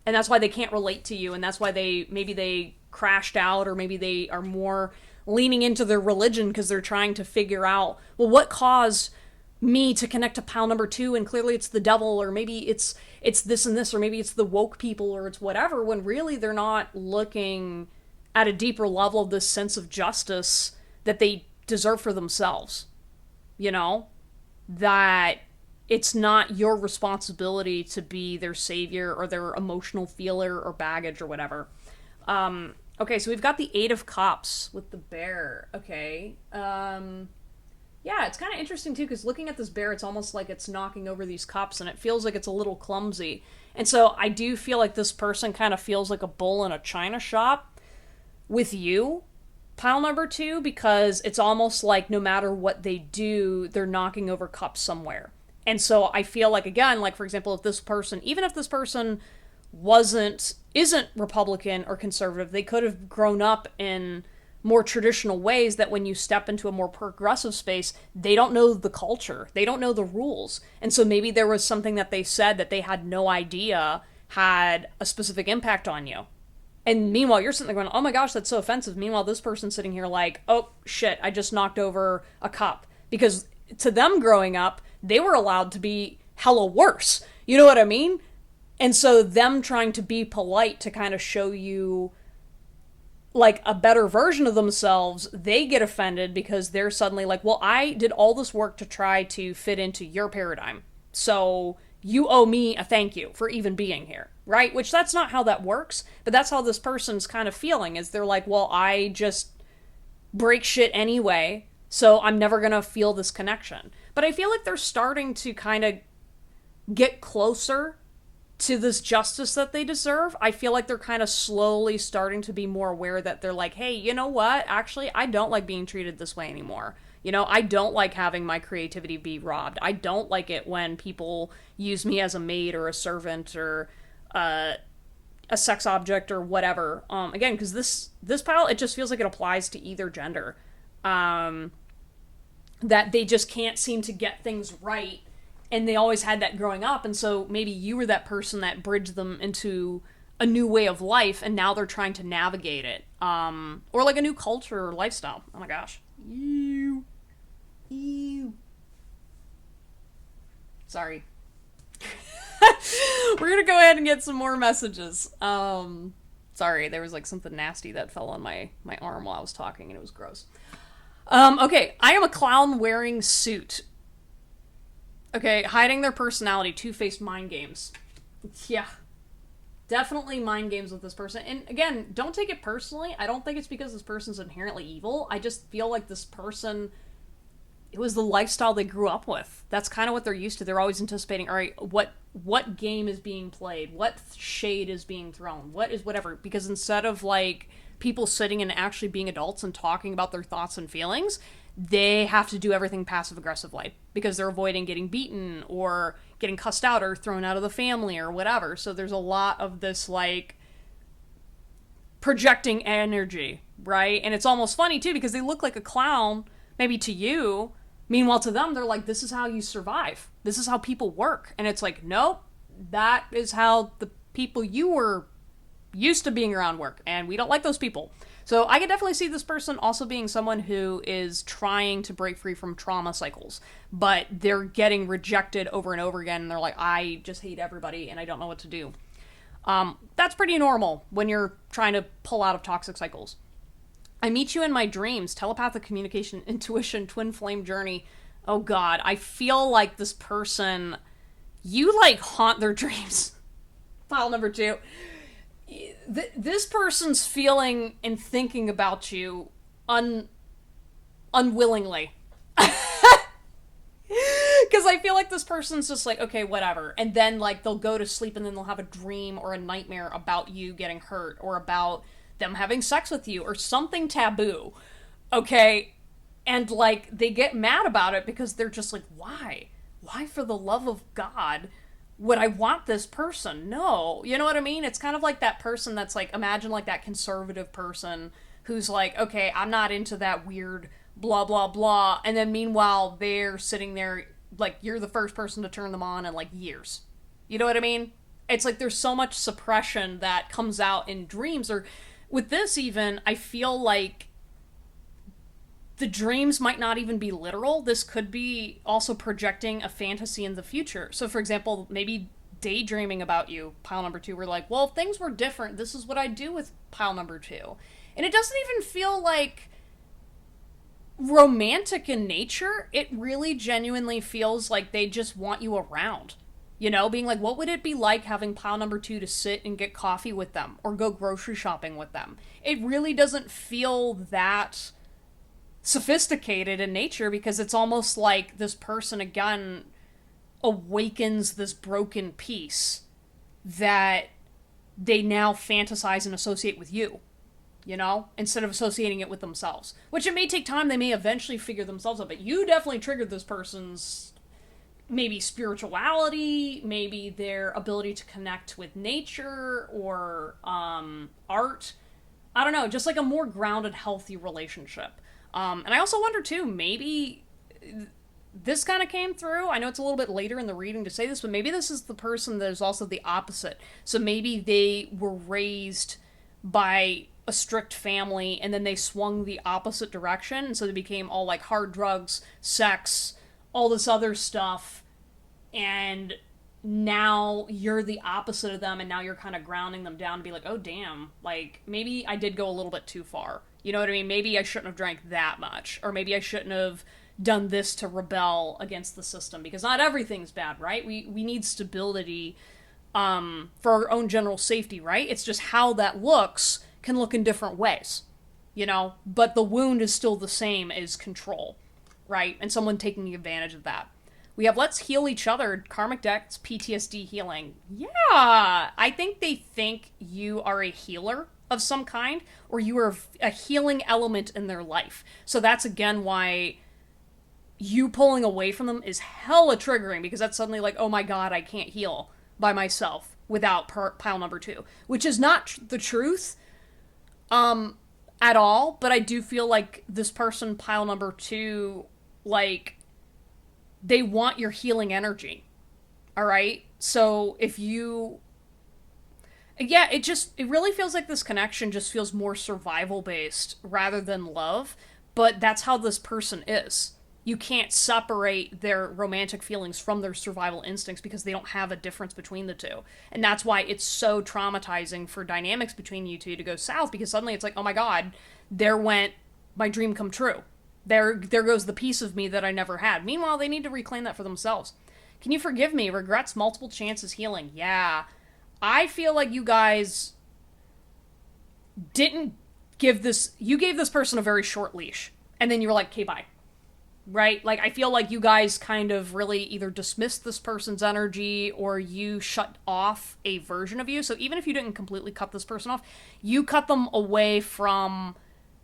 that's why they can't relate to you, and that's why maybe they crashed out, or maybe they are more leaning into their religion because they're trying to figure out, well, what caused me to connect to pile number 2, and clearly it's the devil, or maybe it's this and this, or maybe it's the woke people, or it's whatever, when really they're not looking at a deeper level of this sense of justice that they deserve for themselves. You know? That it's not your responsibility to be their savior or their emotional feeler or baggage or whatever. Okay, so we've got the 8 of Cups with the bear. Okay. Yeah, it's kind of interesting too, because looking at this bear, it's almost like it's knocking over these cups, and it feels like it's a little clumsy. And so I do feel like this person kind of feels like a bull in a china shop with you, pile number 2, because it's almost like no matter what they do, they're knocking over cups somewhere. And so I feel like, again, like, for example, if this person, even if this person isn't Republican or conservative, they could have grown up in more traditional ways that when you step into a more progressive space, they don't know the culture. They don't know the rules. And so maybe there was something that they said that they had no idea had a specific impact on you. And meanwhile, you're sitting there going, oh my gosh, that's so offensive. Meanwhile, this person's sitting here like, oh shit, I just knocked over a cup. Because to them growing up, they were allowed to be hella worse. You know what I mean? And so them trying to be polite to kind of show you like a better version of themselves, they get offended because they're suddenly like, well, I did all this work to try to fit into your paradigm. So you owe me a thank you for even being here, right? Which that's not how that works, but that's how this person's kind of feeling, is they're like, well, I just break shit anyway, so I'm never gonna feel this connection. But I feel like they're starting to kind of get closer to this justice that they deserve. I feel like they're kind of slowly starting to be more aware that they're like, hey, you know what? Actually, I don't like being treated this way anymore. You know, I don't like having my creativity be robbed. I don't like it when people use me as a maid or a servant or a sex object or whatever. Again, because this pile, it just feels like it applies to either gender. That they just can't seem to get things right, and they always had that growing up, and so maybe you were that person that bridged them into a new way of life, and now they're trying to navigate it. Or like a new culture or lifestyle. Oh my gosh. Ew. Sorry. We're gonna go ahead and get some more messages. Sorry, there was like something nasty that fell on my arm while I was talking, and it was gross. Okay, I am a clown wearing suit. Okay, hiding their personality, two-faced mind games. Yeah. Definitely mind games with this person. And again, don't take it personally. I don't think it's because this person's inherently evil. I just feel like this person, it was the lifestyle they grew up with. That's kind of what they're used to. They're always anticipating, all right, what game is being played? What shade is being thrown? What is whatever? Because instead of like people sitting and actually being adults and talking about their thoughts and feelings, they have to do everything passive-aggressively because they're avoiding getting beaten or getting cussed out or thrown out of the family or whatever. So there's a lot of this, like, projecting energy, right? And it's almost funny, too, because they look like a clown, maybe to you. Meanwhile, to them, they're like, this is how you survive. This is how people work. And it's like, nope, that is how the people you were used to being around work. And we don't like those people. So I could definitely see this person also being someone who is trying to break free from trauma cycles, but they're getting rejected over and over again, and they're like, I just hate everybody, and I don't know what to do. That's pretty normal when you're trying to pull out of toxic cycles. I meet you in my dreams, telepathic communication, intuition, twin flame journey. Oh God, I feel like this person, you like haunt their dreams. File number 2. This person's feeling and thinking about you unwillingly. Because I feel like this person's just like, okay, whatever. And then, like, they'll go to sleep and then they'll have a dream or a nightmare about you getting hurt or about them having sex with you or something taboo. Okay? And, like, they get mad about it because they're just like, why? Why, for the love of God, would I want this person? No. You know what I mean? It's kind of like that person that's like, imagine like that conservative person who's like, okay, I'm not into that weird blah, blah, blah. And then meanwhile, they're sitting there like you're the first person to turn them on in like years. You know what I mean? It's like there's so much suppression that comes out in dreams. Or with this, even, I feel like the dreams might not even be literal. This could be also projecting a fantasy in the future. So, for example, maybe daydreaming about you, pile number two, we're like, well, if things were different, this is what I'd do with pile number two. And it doesn't even feel like romantic in nature. It really genuinely feels like they just want you around. You know, being like, what would it be like having pile number two to sit and get coffee with them or go grocery shopping with them? It really doesn't feel that sophisticated in nature because it's almost like this person, again, awakens this broken piece that they now fantasize and associate with you, you know, instead of associating it with themselves. Which it may take time, they may eventually figure themselves out, but you definitely triggered this person's maybe spirituality, maybe their ability to connect with nature or art. I don't know, just like a more grounded, healthy relationship. And I also wonder too, maybe this kind of came through. I know it's a little bit later in the reading to say this, but maybe this is the person that is also the opposite. So maybe they were raised by a strict family and then they swung the opposite direction. And so they became all like hard drugs, sex, all this other stuff. And now you're the opposite of them and now you're kind of grounding them down to be like, oh damn, like maybe I did go a little bit too far. You know what I mean? Maybe I shouldn't have drank that much, or maybe I shouldn't have done this to rebel against the system, because not everything's bad, right? We need stability for our own general safety, right? It's just how that looks can look in different ways, you know? But the wound is still the same as control, right? And someone taking advantage of that. We have let's heal each other, karmic debts, PTSD healing. Yeah, I think they think you are a healer of some kind, or you are a healing element in their life. So that's again why you pulling away from them is hella triggering, because that's suddenly like, oh my god, I can't heal by myself without pile number two, which is not the truth at all. But I do feel like this person, pile number two, like, they want your healing energy. All right? So if you... Yeah, it really feels like this connection just feels more survival based rather than love. But that's how this person is. You can't separate their romantic feelings from their survival instincts because they don't have a difference between the two. And that's why it's so traumatizing for dynamics between you two to go south, because suddenly it's like, oh my god, there went my dream come true. There goes the piece of me that I never had. Meanwhile, they need to reclaim that for themselves. Can you forgive me? Regrets, multiple chances, healing. Yeah. I feel like you guys didn't give this... You gave this person a very short leash. And then you were like, okay, bye. Right? Like, I feel like you guys kind of really either dismissed this person's energy or you shut off a version of you. So even if you didn't completely cut this person off, you cut them away from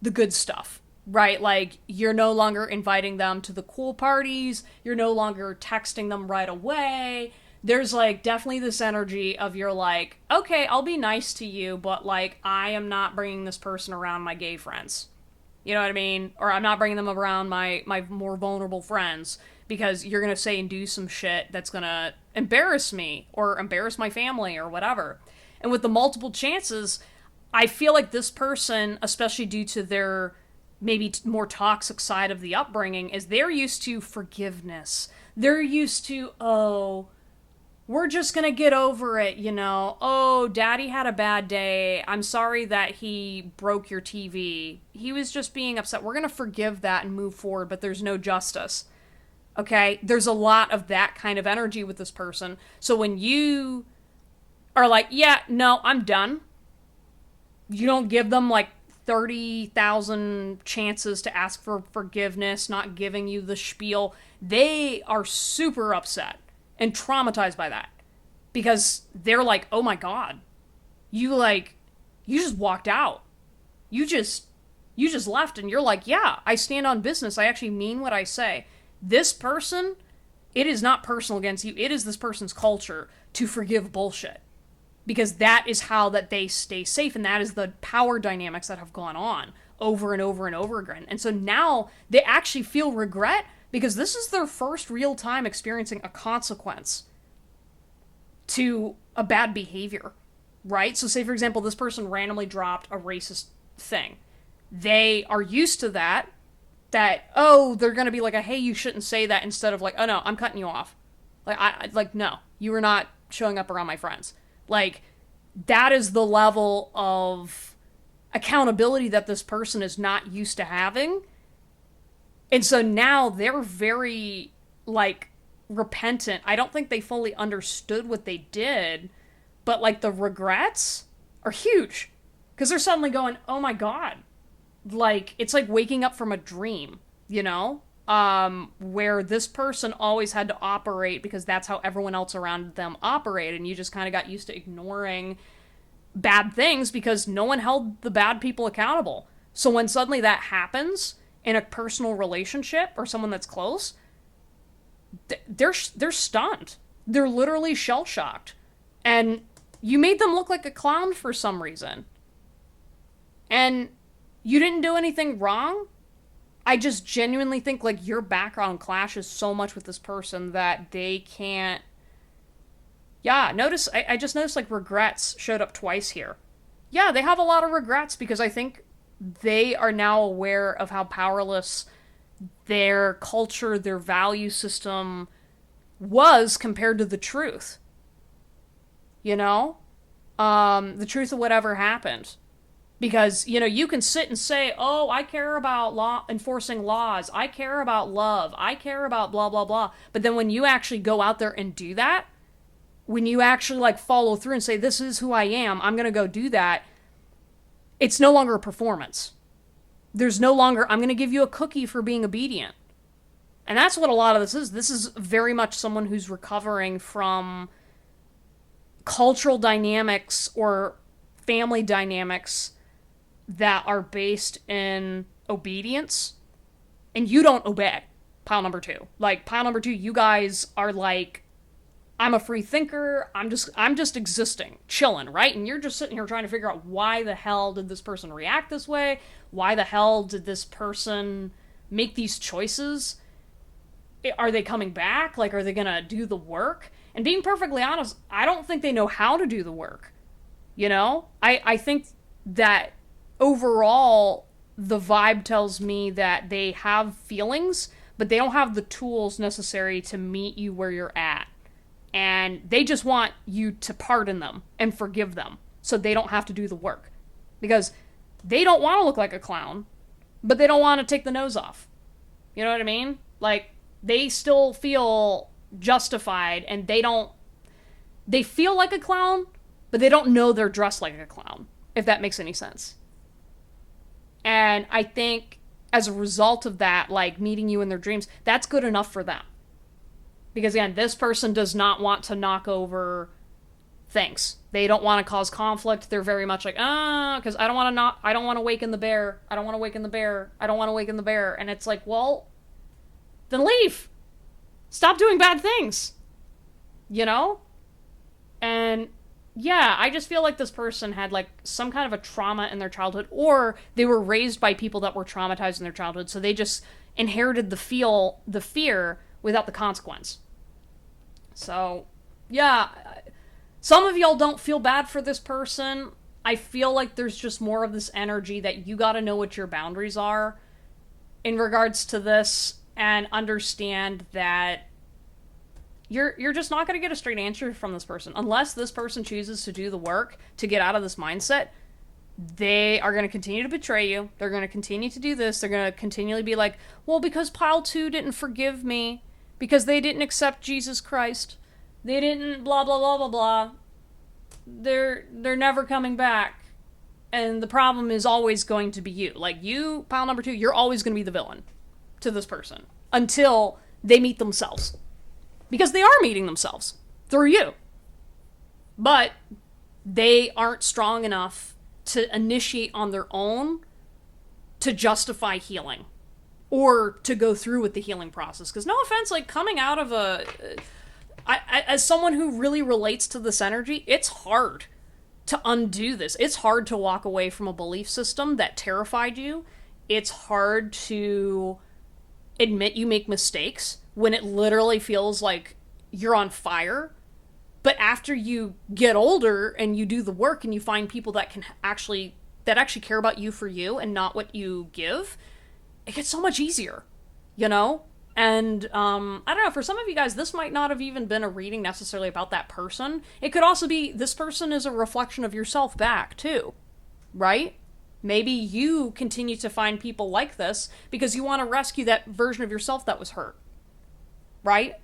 the good stuff. Right? Like, you're no longer inviting them to the cool parties. You're no longer texting them right away. There's, like, definitely this energy of you're like, okay, I'll be nice to you, but, like, I am not bringing this person around my gay friends. You know what I mean? Or I'm not bringing them around my more vulnerable friends because you're going to say and do some shit that's going to embarrass me or embarrass my family or whatever. And with the multiple chances, I feel like this person, especially due to their maybe more toxic side of the upbringing, is they're used to forgiveness. They're used to, oh, we're just gonna get over it, you know. Oh, daddy had a bad day. I'm sorry that he broke your TV. He was just being upset. We're gonna forgive that and move forward, but there's no justice. Okay? There's a lot of that kind of energy with this person. So when you are like, yeah, no, I'm done, you don't give them like 30,000 chances to ask for forgiveness, not giving you the spiel, they are super upset and traumatized by that, because they're like, oh my god, you just walked out, you just left, and you're like, yeah, I stand on business, I actually mean what I say. This person, it is not personal against you, it is this person's culture to forgive bullshit, because that is how that they stay safe, and that is the power dynamics that have gone on over and over and over again. And so now they actually feel regret because this is their first real time experiencing a consequence to a bad behavior, right? So say, for example, this person randomly dropped a racist thing. They are used to that, oh, they're going to be like, hey, you shouldn't say that, instead of like, oh no, I'm cutting you off. Like, no, you are not showing up around my friends. Like, that is the level of accountability that this person is not used to having. And so now they're very, like, repentant. I don't think they fully understood what they did, but, like, the regrets are huge. Because they're suddenly going, oh my god. Like, it's like waking up from a dream, you know? Where this person always had to operate because that's how everyone else around them operated, and you just kind of got used to ignoring bad things because no one held the bad people accountable. So when suddenly that happens in a personal relationship or someone that's close, they're stunned. They're literally shell-shocked. And you made them look like a clown for some reason. And you didn't do anything wrong. I just genuinely think, like, your background clashes so much with this person that they can't... Yeah, I just noticed, like, regrets showed up twice here. Yeah, they have a lot of regrets because I think they are now aware of how powerless their culture, their value system was compared to the truth. You know? The truth of whatever happened. Because, you know, you can sit and say, oh, I care about enforcing laws. I care about love. I care about blah, blah, blah. But then when you actually go out there and do that, when you actually, like, follow through and say, this is who I am, I'm going to go do that, it's no longer a performance. There's no longer, I'm going to give you a cookie for being obedient. And that's what a lot of this is. This is very much someone who's recovering from cultural dynamics or family dynamics that are based in obedience, and you don't obey. Pile number two. Like, pile number two, you guys are like, I'm a free thinker, I'm just existing, chilling, right? And you're just sitting here trying to figure out, why the hell did this person react this way? Why the hell did this person make these choices? Are they coming back? Like, are they gonna do the work? And being perfectly honest, I don't think they know how to do the work. You know? I think that overall, the vibe tells me that they have feelings, but they don't have the tools necessary to meet you where you're at. And they just want you to pardon them and forgive them so they don't have to do the work. Because they don't want to look like a clown, but they don't want to take the nose off. You know what I mean? Like, they still feel justified, and they feel like a clown, but they don't know they're dressed like a clown, if that makes any sense. And I think as a result of that, like, meeting you in their dreams, that's good enough for them. Because, again, this person does not want to knock over things. They don't want to cause conflict. They're very much like, because I don't want to waken the bear. I don't want to waken the bear. I don't want to waken the bear. And it's like, well, then leave. Stop doing bad things. You know? And yeah, I just feel like this person had, like, some kind of a trauma in their childhood, or they were raised by people that were traumatized in their childhood, so they just inherited the fear without the consequence. So, yeah, some of y'all don't feel bad for this person. I feel like there's just more of this energy that you gotta know what your boundaries are in regards to this, and understand that you're just not going to get a straight answer from this person. Unless this person chooses to do the work to get out of this mindset, they are going to continue to betray you. They're going to continue to do this. They're going to continually be like, well, because pile 2 didn't forgive me, because they didn't accept Jesus Christ, they didn't blah, blah, blah, blah, blah. They're never coming back. And the problem is always going to be you. Like, you, pile number 2, you're always going to be the villain to this person until they meet themselves. Because they are meeting themselves through you. But they aren't strong enough to initiate on their own to justify healing. Or to go through with the healing process. Because no offense, like, coming out of as someone who really relates to this energy, it's hard. to undo this. It's hard to walk away from a belief system that terrified you. It's hard to admit you make mistakes when it literally feels like you're on fire. But after you get older and you do the work and you find people that can actually care about you for you and not what you give, it gets so much easier, you know? And I don't know, for some of you guys, this might not have even been a reading necessarily about that person. It could also be this person is a reflection of yourself back, too, right? Maybe you continue to find people like this because you want to rescue that version of yourself that was hurt, right?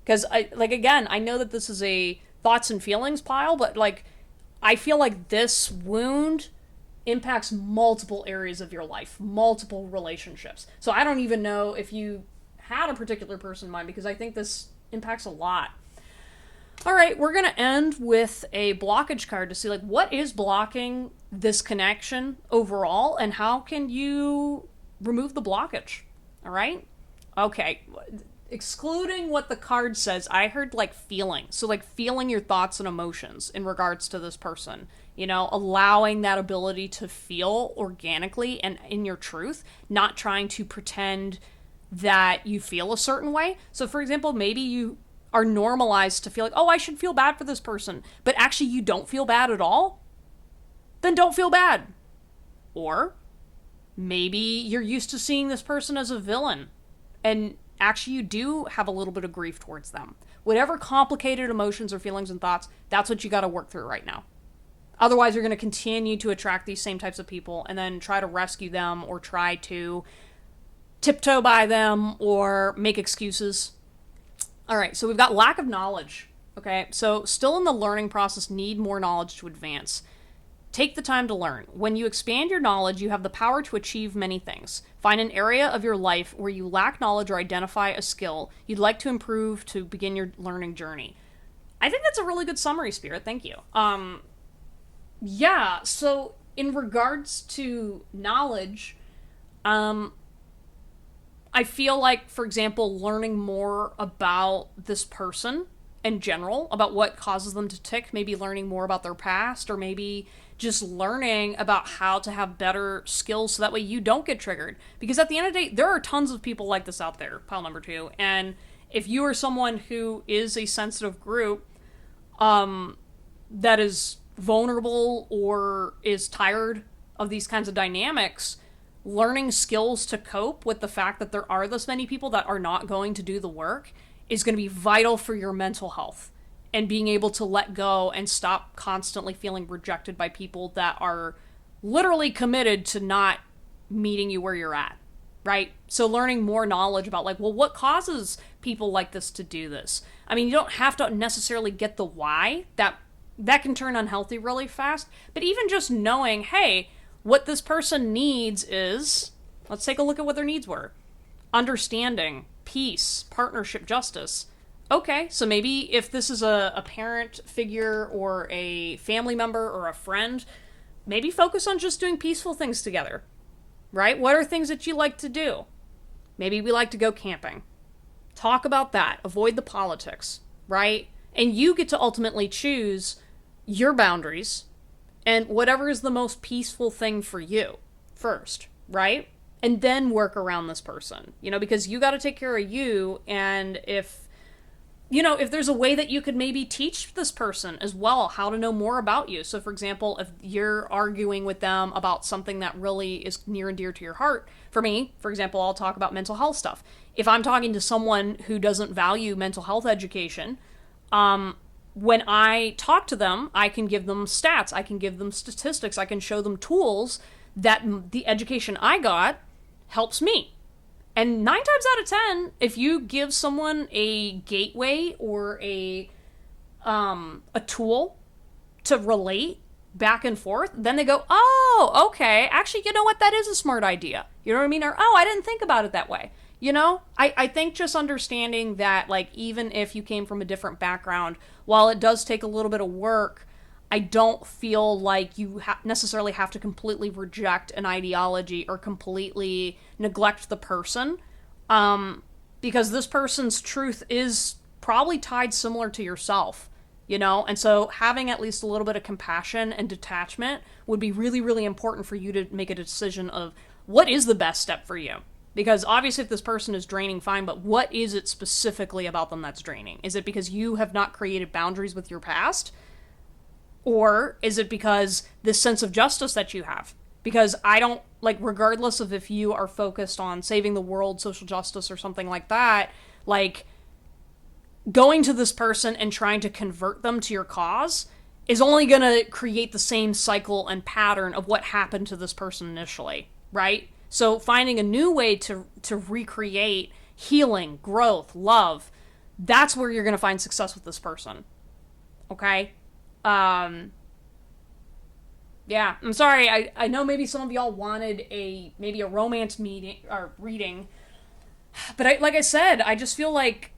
Because, again, I know that this is a thoughts and feelings pile, but, I feel like this wound impacts multiple areas of your life, multiple relationships. So I don't even know if you had a particular person in mind, because I think this impacts a lot. All right, we're going to end with a blockage card to see, what is blocking this connection overall, and how can you remove the blockage? All right? Okay. Excluding what the card says, I heard, feeling. So, feeling your thoughts and emotions in regards to this person. Allowing that ability to feel organically and in your truth, not trying to pretend that you feel a certain way. So, for example, maybe you are normalized to feel like, oh, I should feel bad for this person, but actually you don't feel bad at all. Then don't feel bad. Or maybe you're used to seeing this person as a villain, and actually you do have a little bit of grief towards them. Whatever complicated emotions or feelings and thoughts, that's what you got to work through right now. Otherwise, you're going to continue to attract these same types of people and then try to rescue them or try to tiptoe by them or make excuses. All right, so we've got lack of knowledge. Okay, so still in the learning process, need more knowledge to advance. Take the time to learn. When you expand your knowledge, you have the power to achieve many things. Find an area of your life where you lack knowledge or identify a skill you'd like to improve to begin your learning journey. I think that's a really good summary, Spirit. Thank you. Yeah, so in regards to knowledge, I feel like, for example, learning more about this person in general, about what causes them to tick, maybe learning more about their past, or maybe just learning about how to have better skills so that way you don't get triggered. Because at the end of the day, there are tons of people like this out there, pile number 2. And if you are someone who is a sensitive group, that is vulnerable or is tired of these kinds of dynamics, learning skills to cope with the fact that there are this many people that are not going to do the work is going to be vital for your mental health, and being able to let go and stop constantly feeling rejected by people that are literally committed to not meeting you where you're at, right? So learning more knowledge about what causes people like this to do this. I mean, you don't have to necessarily get the why. That can turn unhealthy really fast. But even just knowing, hey, what this person needs is, let's take a look at what their needs were. Understanding, peace, partnership, justice. Okay, so maybe if this is a parent figure or a family member or a friend, maybe focus on just doing peaceful things together, right? What are things that you like to do? Maybe we like to go camping. Talk about that. Avoid the politics, right? And you get to ultimately choose your boundaries and whatever is the most peaceful thing for you first, right? And then work around this person, because you got to take care of you. And if there's a way that you could maybe teach this person as well how to know more about you. So, for example, if you're arguing with them about something that really is near and dear to your heart, for me, for example, I'll talk about mental health stuff. If I'm talking to someone who doesn't value mental health education, when I talk to them, I can give them stats, I can give them statistics, I can show them tools that the education I got helps me. And 9 times out of 10, if you give someone a gateway or a tool to relate back and forth, then they go, oh, okay, actually, you know what, that is a smart idea. You know what I mean? Or, oh, I didn't think about it that way. I think just understanding that, even if you came from a different background, while it does take a little bit of work, I don't feel like you necessarily have to completely reject an ideology or completely neglect the person, because this person's truth is probably tied similar to yourself. you know? And so having at least a little bit of compassion and detachment would be really, really important for you to make a decision of what is the best step for you. Because obviously, if this person is draining, fine, but what is it specifically about them that's draining? Is it because you have not created boundaries with your past? Or is it because this sense of justice that you have? Because I don't, like, regardless of if you are focused on saving the world, social justice, or something like that, like, going to this person and trying to convert them to your cause is only going to create the same cycle and pattern of what happened to this person initially, right? So finding a new way to recreate healing, growth, love, that's where you're going to find success with this person. Okay? Um yeah, I'm sorry. I know maybe some of y'all wanted maybe a romance meeting or reading, but like I said, I just feel like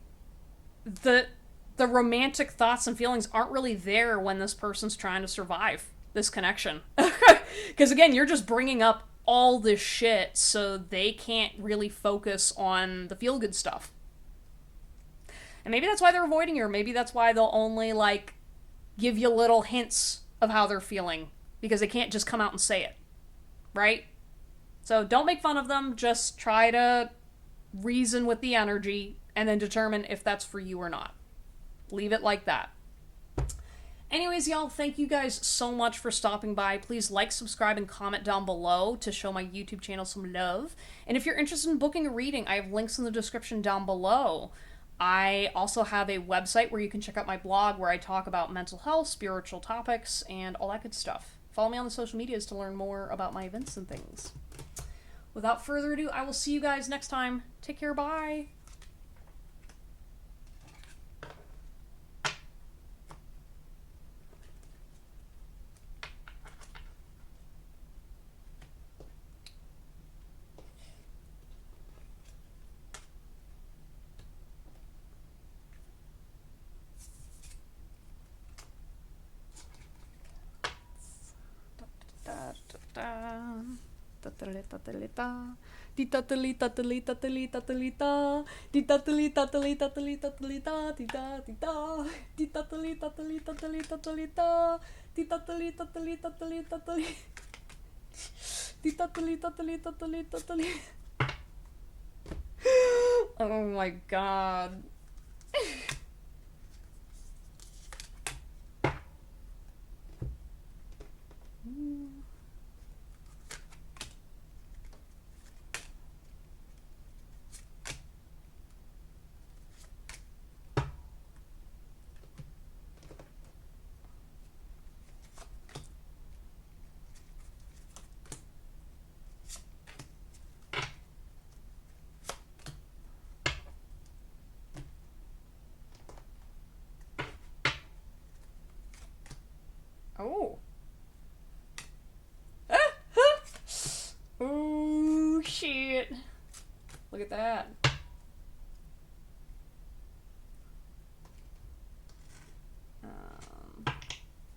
the the romantic thoughts and feelings aren't really there when this person's trying to survive this connection. Because again, you're just bringing up all this shit so they can't really focus on the feel good stuff. And maybe that's why they're avoiding you, or maybe that's why they'll only like give you little hints of how they're feeling because they can't just come out and say it. Right? So don't make fun of them, just try to reason with the energy and then determine if that's for you or not. Leave it like that. Anyways, y'all, thank you guys so much for stopping by. Please like, subscribe, and comment down below to show my YouTube channel some love. And if you're interested in booking a reading, I have links in the description down below. I also have a website where you can check out my blog where I talk about mental health, spiritual topics, and all that good stuff. Follow me on the social medias to learn more about my events and things. Without further ado, I will see you guys next time. Take care, bye! Oh my god. Oh. Oh, shit. Look at that.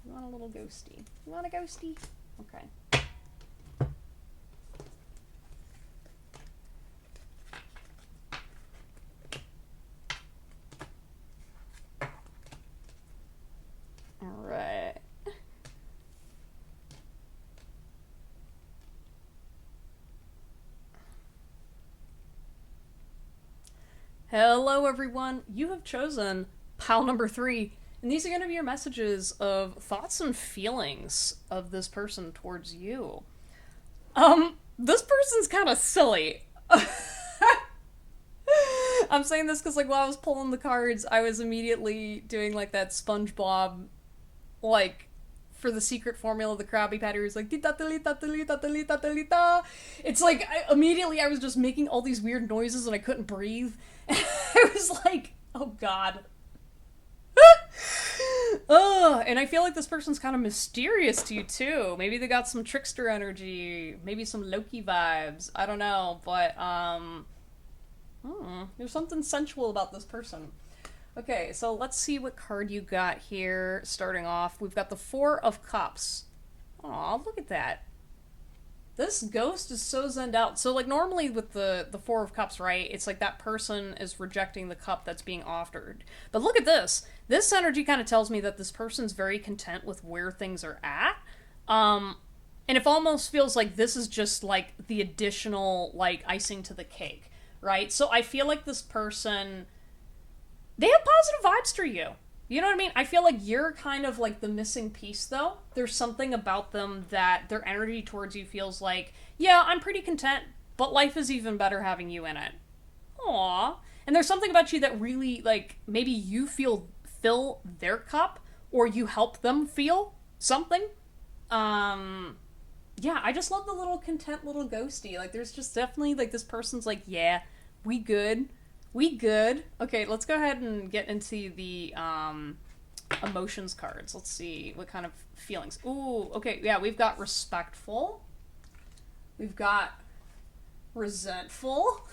You want a little ghosty? You want a ghosty? Okay. Alright. Hello, everyone. You have chosen pile number 3, and these are going to be your messages of thoughts and feelings of this person towards you. This person's kind of silly. I'm saying this because, like, while I was pulling the cards, I was immediately doing, like, that SpongeBob, like, for the secret formula of the Krabby Patty, it's like, it's like, immediately I was just making all these weird noises and I couldn't breathe. I was like, oh god. Ugh, and I feel like this person's kind of mysterious to you too. Maybe they got some trickster energy, maybe some Loki vibes. I don't know, but there's something sensual about this person. Okay, so let's see what card you got here. Starting off, we've got the 4 of Cups. Aw, look at that. This ghost is so zenned out. So like normally with the Four of Cups, right? It's like that person is rejecting the cup that's being offered. But look at this. This energy kind of tells me that this person's very content with where things are at. And it almost feels like this is just like the additional like icing to the cake, right? So I feel like this person, they have positive vibes for you. You know what I mean? I feel like you're kind of like the missing piece, though. There's something about them that their energy towards you feels like, yeah, I'm pretty content, but life is even better having you in it. Aww. And there's something about you that really, like, maybe you fill their cup, or you help them feel something. Yeah, I just love the little content little ghosty. Like, there's just definitely, like, this person's like, yeah, we good. We good. Okay, let's go ahead and get into the emotions cards. Let's see what kind of feelings. Ooh, okay, yeah, we've got respectful. We've got resentful.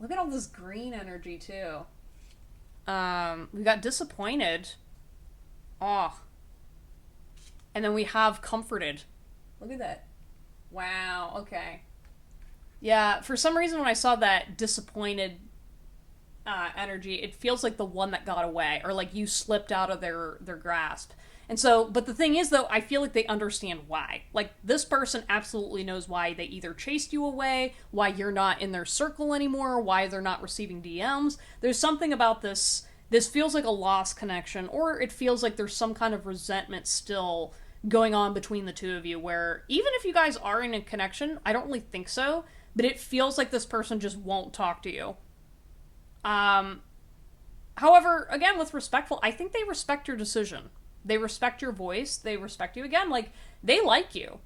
Look at all this green energy too. We've got disappointed. Oh. And then we have comforted. Look at that. Wow, okay. Yeah, for some reason when I saw that disappointed energy, it feels like the one that got away, or like you slipped out of their grasp. And so, but the thing is though, I feel like they understand why. Like, this person absolutely knows why they either chased you away, why you're not in their circle anymore, why they're not receiving DMs. There's something about this feels like a lost connection, or it feels like there's some kind of resentment still going on between the two of you, where even if you guys are in a connection, I don't really think so, but it feels like this person just won't talk to you. However, again, with respectful, I think they respect your decision. They respect your voice. They respect you. Again, like, they like you.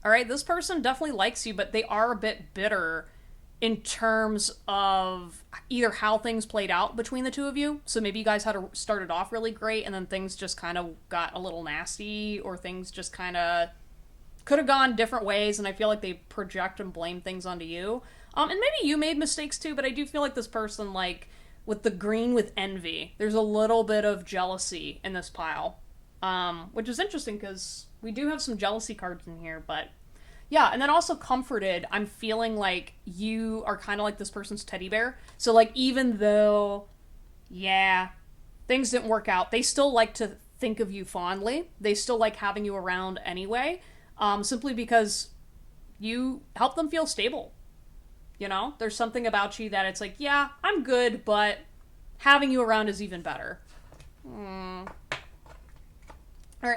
All right? This person definitely likes you, but they are a bit bitter in terms of either how things played out between the two of you. So maybe you guys had started off really great, and then things just kind of got a little nasty, or things just kind of could have gone different ways, and I feel like they project and blame things onto you. And maybe you made mistakes too, but I do feel like this person, like, with the green with envy, there's a little bit of jealousy in this pile. Which is interesting, because we do have some jealousy cards in here, but yeah, and then also comforted, I'm feeling like you are kind of like this person's teddy bear. So, like, even though, yeah, things didn't work out, they still like to think of you fondly. They still like having you around anyway. Simply because you help them feel stable. You know? There's something about you that it's like, yeah, I'm good, but having you around is even better. Alright,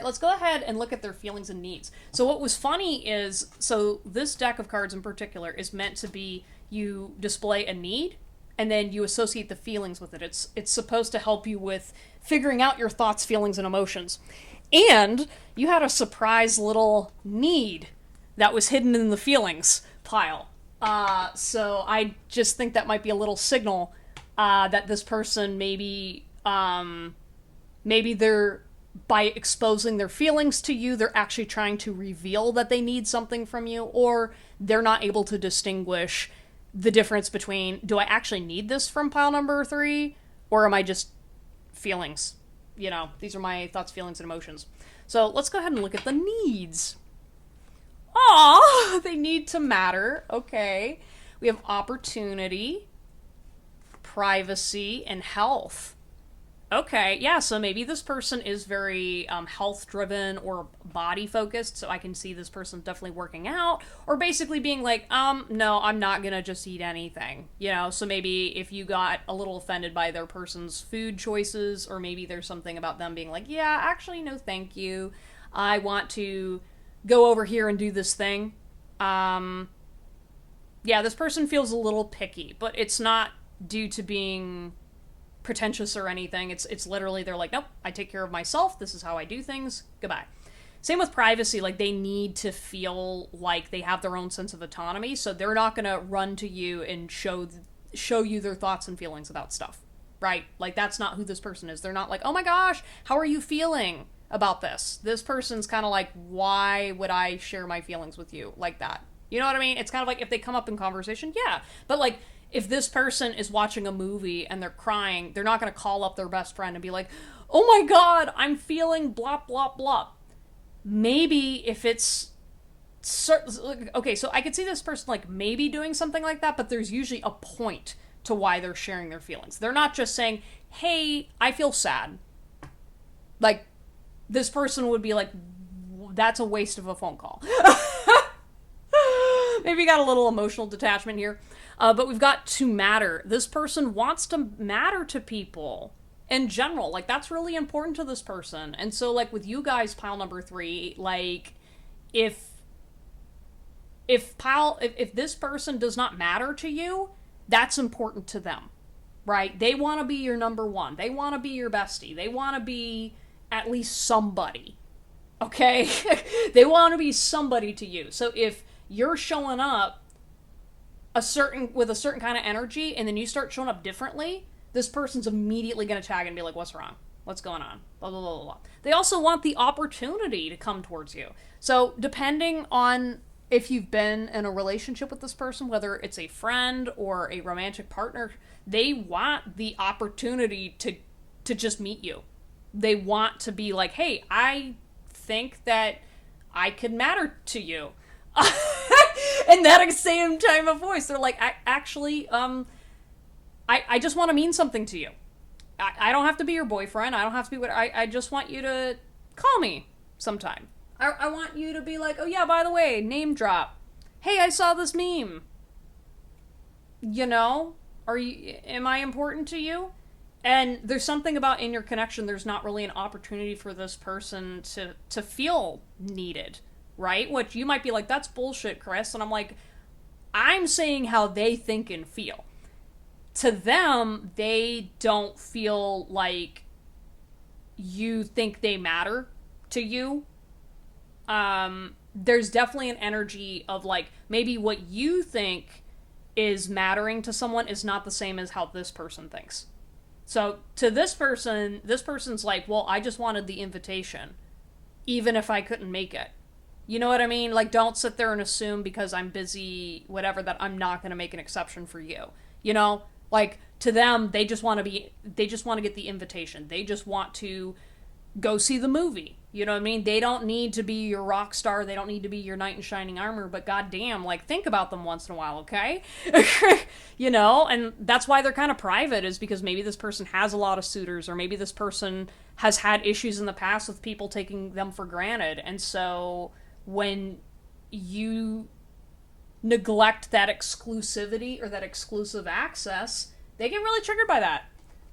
let's go ahead and look at their feelings and needs. So what was funny is, so this deck of cards in particular is meant to be, you display a need, and then you associate the feelings with it. It's supposed to help you with figuring out your thoughts, feelings, and emotions. And you had a surprise little need that was hidden in the feelings pile. So I just think that might be a little signal that this person maybe they're, by exposing their feelings to you, they're actually trying to reveal that they need something from you, or they're not able to distinguish the difference between, do I actually need this from pile number 3, or am I just feelings? You know, these are my thoughts, feelings, and emotions. So let's go ahead and look at the needs. Aw, they need to matter. Okay. We have opportunity, privacy, and health. Okay, yeah, so maybe this person is very health-driven or body-focused, so I can see this person definitely working out, or basically being like, no, I'm not gonna just eat anything, you know? So maybe if you got a little offended by their person's food choices, or maybe there's something about them being like, yeah, actually, no thank you, I want to go over here and do this thing. Yeah, this person feels a little picky, but it's not due to being pretentious or anything. It's literally, they're like, nope, I take care of myself, this is how I do things, goodbye. Same with privacy, like, they need to feel like they have their own sense of autonomy, so they're not gonna run to you and show you their thoughts and feelings about stuff, right? Like, that's not who this person is. They're not like, oh my gosh, how are you feeling about this? This person's kind of like, why would I share my feelings with you like that? You know what I mean? It's kind of like, if they come up in conversation, yeah, but like, if this person is watching a movie and they're crying, they're not going to call up their best friend and be like, oh my god, I'm feeling blah, blah, blah. Maybe if it's okay, so I could see this person like maybe doing something like that, but there's usually a point to why they're sharing their feelings. They're not just saying, hey, I feel sad. Like, this person would be like, that's a waste of a phone call. Maybe got a little emotional detachment here. But we've got to matter. This person wants to matter to people in general. Like, that's really important to this person. And so, like, with you guys, pile number 3, like, if this person does not matter to you, that's important to them, right? They want to be your number one. They want to be your bestie. They want to be at least somebody, okay? They want to be somebody to you. So if you're showing up with a certain kind of energy and then you start showing up differently, this person's immediately going to tag and be like, what's wrong? What's going on? Blah, blah, blah, blah. They also want the opportunity to come towards you. So depending on if you've been in a relationship with this person, whether it's a friend or a romantic partner, they want the opportunity to just meet you. They want to be like, hey, I think that I could matter to you. In that same time of voice, they're like, actually, I just want to mean something to you. I don't have to be your boyfriend. I don't have to be what I just want you to call me sometime. I want you to be like, oh yeah, by the way, name drop. Hey, I saw this meme. You know, am I important to you? And there's something about in your connection, there's not really an opportunity for this person to feel needed, right? Which you might be like, that's bullshit, Chris. And I'm like, I'm saying how they think and feel. To them, they don't feel like you think they matter to you. There's definitely an energy of like, maybe what you think is mattering to someone is not the same as how this person thinks. So to this person's like, well, I just wanted the invitation, even if I couldn't make it. You know what I mean? Like, don't sit there and assume because I'm busy, whatever, that I'm not going to make an exception for you. You know? Like, to them, they just want to get the invitation. They just want to go see the movie. You know what I mean? They don't need to be your rock star. They don't need to be your knight in shining armor, but goddamn, like, think about them once in a while, okay? You know? And that's why they're kind of private, is because maybe this person has a lot of suitors, or maybe this person has had issues in the past with people taking them for granted. And so when you neglect that exclusivity or that exclusive access, they get really triggered by that.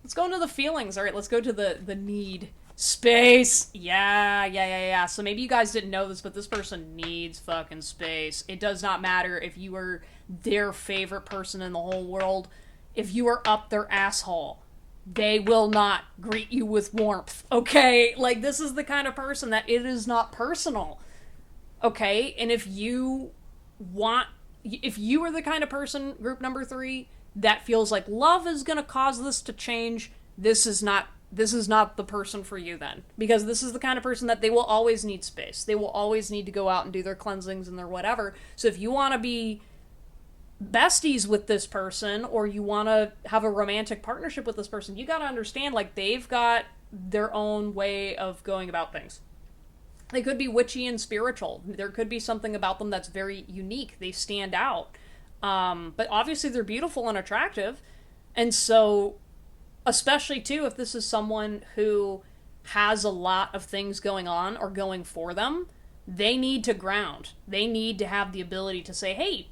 Let's go into the feelings. All right, let's go to the need. Space. Yeah. So maybe you guys didn't know this, but this person needs fucking space. It does not matter if you are their favorite person in the whole world. If you are up their asshole, they will not greet you with warmth. Okay? Like, this is the kind of person that it is not personal. Okay? And if you are the kind of person, group number 3, that feels like love is going to cause this to change, this is not the person for you then. Because this is the kind of person that they will always need space. They will always need to go out and do their cleansings and their whatever. So if you want to be besties with this person, or you want to have a romantic partnership with this person, you got to understand, like, they've got their own way of going about things. They could be witchy and spiritual. There could be something about them that's very unique. They stand out. But obviously they're beautiful and attractive. And so, especially too, if this is someone who has a lot of things going on or going for them, they need to ground. They need to have the ability to say, hey,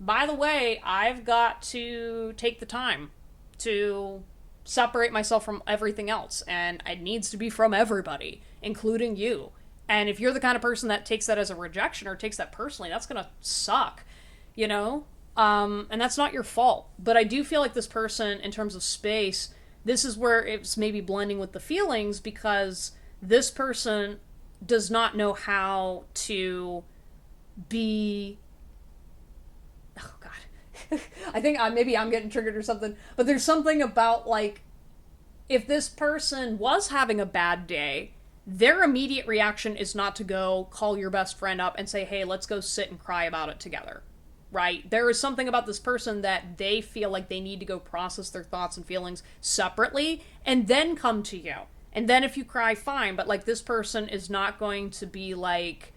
by the way, I've got to take the time to separate myself from everything else. And it needs to be from everybody, including you. And if you're the kind of person that takes that as a rejection or takes that personally, that's going to suck, you know? And that's not your fault. But I do feel like this person, in terms of space, this is where it's maybe blending with the feelings, because this person does not know how to be... Oh, God. I think maybe I'm getting triggered or something. But there's something about, like, if this person was having a bad day, their immediate reaction is not to go call your best friend up and say, hey, let's go sit and cry about it together, right? There is something about this person that they feel like they need to go process their thoughts and feelings separately and then come to you. And then if you cry, fine. But, like, this person is not going to be like,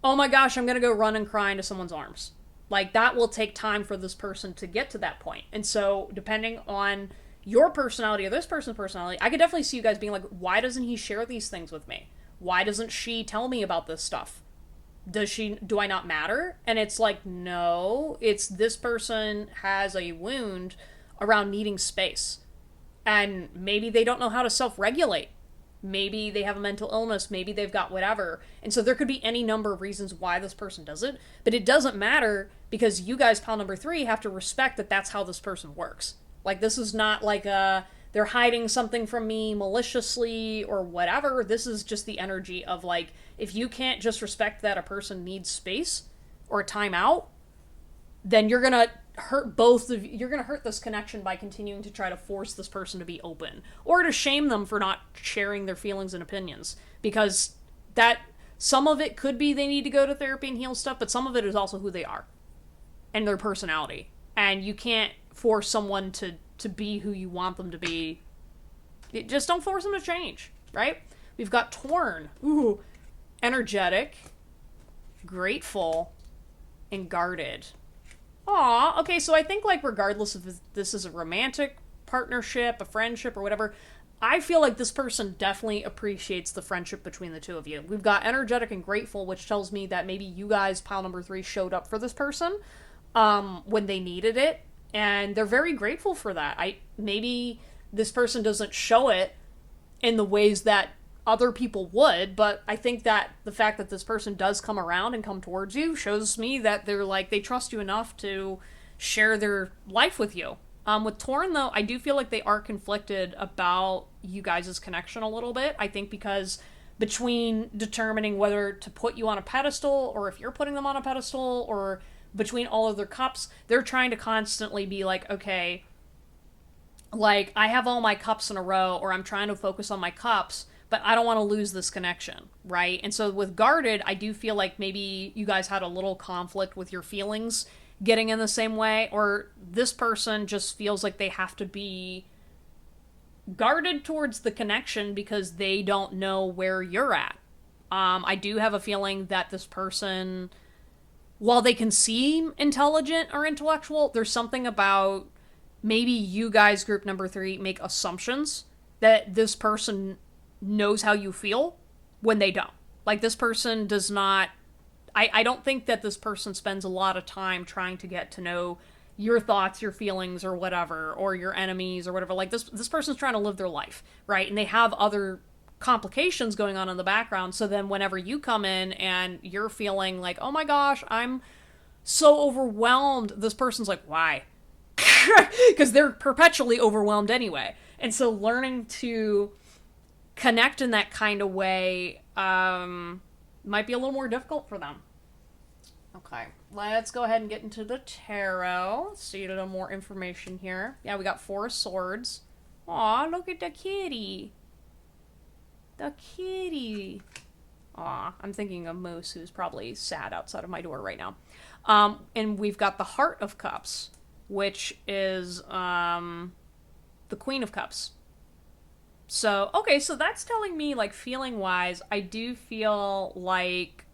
oh my gosh, I'm gonna go run and cry into someone's arms. Like, that will take time for this person to get to that point. And so, depending on your personality or this person's personality, I could definitely see you guys being like, why doesn't he share these things with me? Why doesn't she tell me about this stuff? Do I not matter? And it's like, no, it's this person has a wound around needing space. And maybe they don't know how to self regulate. Maybe they have a mental illness. Maybe they've got whatever. And so there could be any number of reasons why this person does it. But it doesn't matter because you guys, pile number 3, have to respect that that's how this person works. Like, this is not like they're hiding something from me maliciously or whatever. This is just the energy of, like, if you can't just respect that a person needs space or a timeout, then you're gonna hurt both of you. You're gonna hurt this connection by continuing to try to force this person to be open or to shame them for not sharing their feelings and opinions, because that some of it could be they need to go to therapy and heal stuff, but some of it is also who they are and their personality, and you can't force someone to be who you want them to be. Just don't force them to change, right? We've got torn. Ooh, energetic, grateful, and guarded. Aw, okay, so I think, like, regardless if this is a romantic partnership, a friendship, or whatever, I feel like this person definitely appreciates the friendship between the two of you. We've got energetic and grateful, which tells me that maybe you guys, pile number 3, showed up for this person when they needed it, and they're very grateful for that. Maybe this person doesn't show it in the ways that other people would, but I think that the fact that this person does come around and come towards you shows me that they're like, they trust you enough to share their life with you. With Torn, though, I do feel like they are conflicted about you guys' connection a little bit. I think because between determining whether to put you on a pedestal or if you're putting them on a pedestal, or between all of their cups, they're trying to constantly be like, okay, like, I have all my cups in a row, or I'm trying to focus on my cups, but I don't want to lose this connection, right? And so with guarded, I do feel like maybe you guys had a little conflict with your feelings getting in the same way, or this person just feels like they have to be guarded towards the connection because they don't know where you're at. I do have a feeling that this person, while they can seem intelligent or intellectual, there's something about maybe you guys, group number 3, make assumptions that this person knows how you feel when they don't. Like, this person does not... I don't think that this person spends a lot of time trying to get to know your thoughts, your feelings, or whatever, or your enemies, or whatever. Like, this person's trying to live their life, right? And they have other complications going on in the background, so then whenever you come in and you're feeling like, oh my gosh, I'm so overwhelmed, this person's like, why? Because they're perpetually overwhelmed anyway. And so learning to connect in that kind of way might be a little more difficult for them. Okay, let's go ahead and get into the tarot. Let's see a little more information here. Yeah, we got 4 swords. Aw, look at the kitty. The kitty. Aw, I'm thinking of Moose, who's probably sad outside of my door right now. And we've got the Heart of Cups, which is the Queen of Cups. So, okay, so that's telling me, like, feeling-wise, I do feel like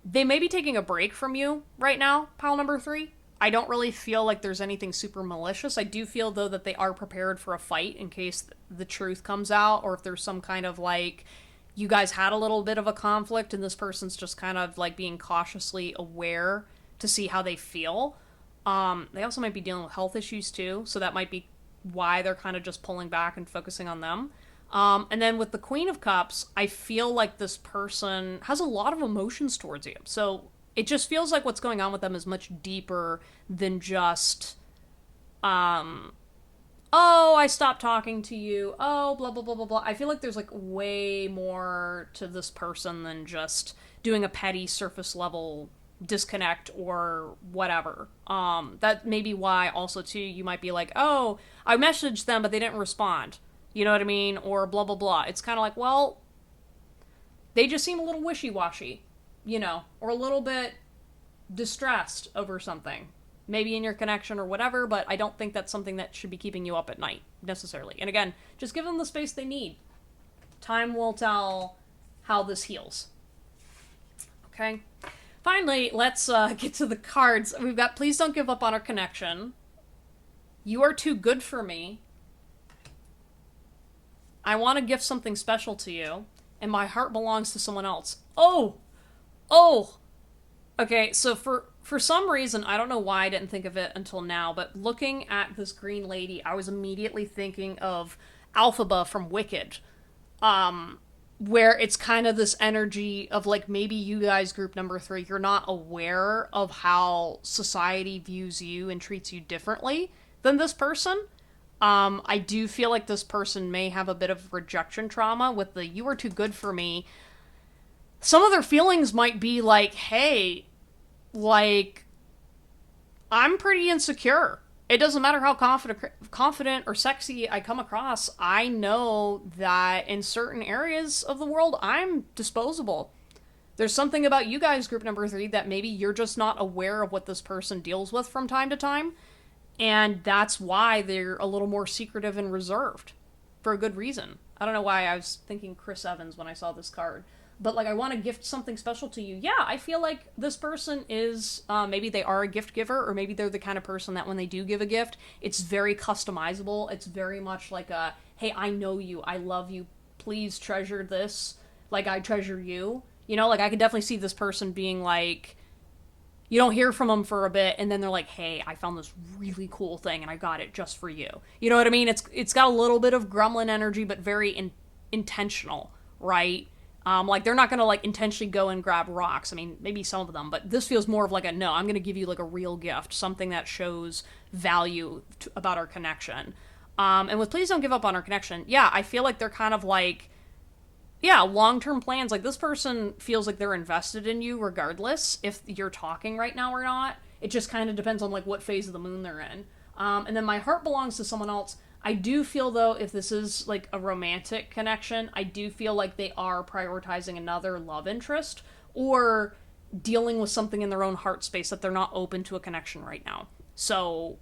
they may be taking a break from you right now, pile number 3. I don't really feel like there's anything super malicious. I do feel, though, that they are prepared for a fight in case the truth comes out, or if there's some kind of, like, you guys had a little bit of a conflict and this person's just kind of, like, being cautiously aware to see how they feel. They also might be dealing with health issues, too, so that might be why they're kind of just pulling back and focusing on them. And then with the Queen of Cups, I feel like this person has a lot of emotions towards you. So it just feels like what's going on with them is much deeper than just, oh, I stopped talking to you. Oh, blah, blah, blah, blah, blah. I feel like there's, like, way more to this person than just doing a petty surface level disconnect or whatever. That may be why also, too, you might be like, oh, I messaged them, but they didn't respond. You know what I mean? Or blah, blah, blah. It's kind of like, well, they just seem a little wishy-washy, you know, or a little bit distressed over something. Maybe in your connection or whatever, but I don't think that's something that should be keeping you up at night, necessarily. And again, just give them the space they need. Time will tell how this heals. Okay. Finally, let's get to the cards. We've got Please Don't Give Up on Our Connection. You Are Too Good for Me. I Want to Gift Something Special to You. And My Heart Belongs to Someone Else. Oh! Oh! Okay, so for some reason, I don't know why I didn't think of it until now, but looking at this green lady, I was immediately thinking of Alphaba from Wicked. Where it's kind of this energy of like maybe you guys, group number 3, you're not aware of how society views you and treats you differently than this person. I do feel like this person may have a bit of rejection trauma with the "you are too good for me." Some of their feelings might be like, hey, like, I'm pretty insecure. It doesn't matter how confident or sexy I come across. I know that in certain areas of the world, I'm disposable. There's something about you guys, group number 3, that maybe you're just not aware of what this person deals with from time to time. And that's why they're a little more secretive and reserved. For a good reason. I don't know why I was thinking Chris Evans when I saw this card. But, like, I want to gift something special to you. Yeah, I feel like this person is, maybe they are a gift giver, or maybe they're the kind of person that when they do give a gift, it's very customizable. It's very much like a, hey, I know you, I love you, please treasure this like I treasure you. You know, like, I could definitely see this person being like, you don't hear from them for a bit, and then they're like, hey, I found this really cool thing, and I got it just for you. You know what I mean? It's got a little bit of gremlin energy, but very intentional, right? Like, they're not gonna, like, intentionally go and grab rocks. I mean, maybe some of them, but this feels more of like a, no, I'm gonna give you, like, a real gift. Something that shows value about our connection. And with Please Don't Give Up on Our Connection, yeah, I feel like they're kind of like, yeah, long-term plans. Like, this person feels like they're invested in you regardless if you're talking right now or not. It just kind of depends on, like, what phase of the moon they're in. And then My Heart Belongs to Someone Else. I do feel, though, if this is, like, a romantic connection, I do feel like they are prioritizing another love interest or dealing with something in their own heart space that they're not open to a connection right now. So,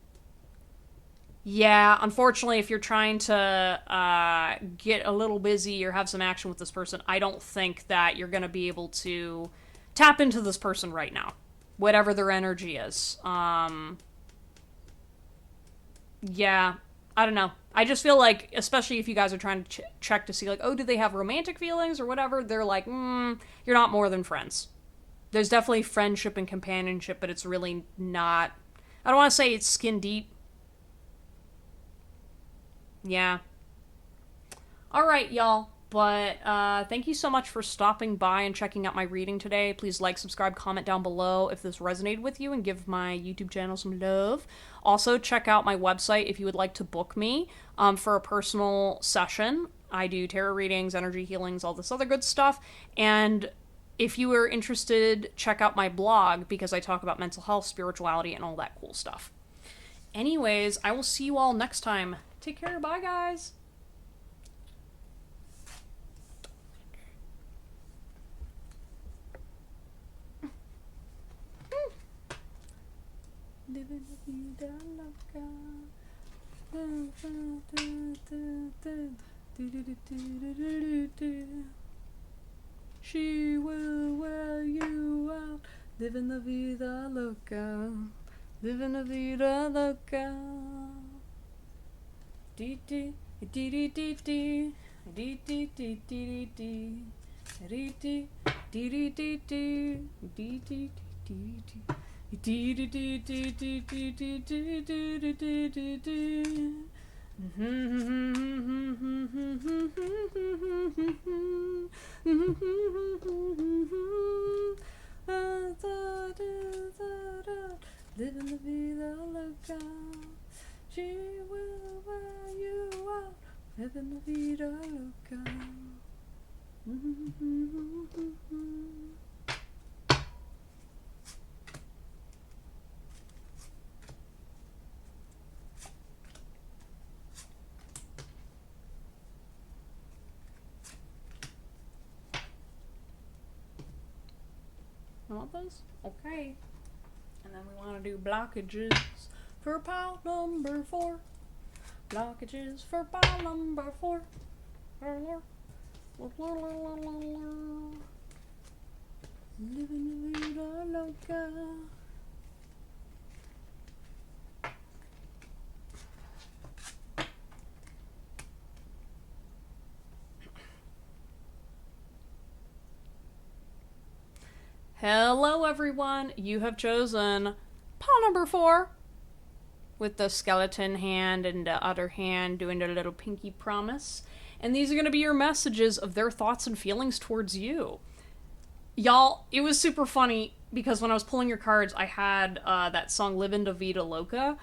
yeah, unfortunately, if you're trying to get a little busy or have some action with this person, I don't think that you're going to be able to tap into this person right now, whatever their energy is. Yeah, I don't know. I just feel like, especially if you guys are trying to check to see, like, oh, do they have romantic feelings or whatever, they're like, you're not more than friends. There's definitely friendship and companionship, but it's really not, I don't want to say it's skin deep. Yeah. Alright, y'all. But thank you so much for stopping by and checking out my reading today. Please like, subscribe, comment down below if this resonated with you, and give my YouTube channel some love. Also, check out my website if you would like to book me for a personal session. I do tarot readings, energy healings, all this other good stuff. And if you are interested, check out my blog because I talk about mental health, spirituality, and all that cool stuff. Anyways, I will see you all next time. Take care. Bye, guys. Living la vida loca. She will wear you out. Living la vida loca. Living la vida loca. Dee dee dee dee dee dee dee dee dee dee dee dee dee dee dee dee dee dee dee. Living la vida loca. She will wear you out. Living la vida loca. You want those? Okay. And then we want to do blockages for pile number 4. Blockages for pile number 4. Living la vida loca. Hello, everyone. You have chosen pile number 4 with the skeleton hand and the other hand doing the little pinky promise. And these are going to be your messages of their thoughts and feelings towards you. Y'all, it was super funny because when I was pulling your cards, I had that song Livin' La Vida Loca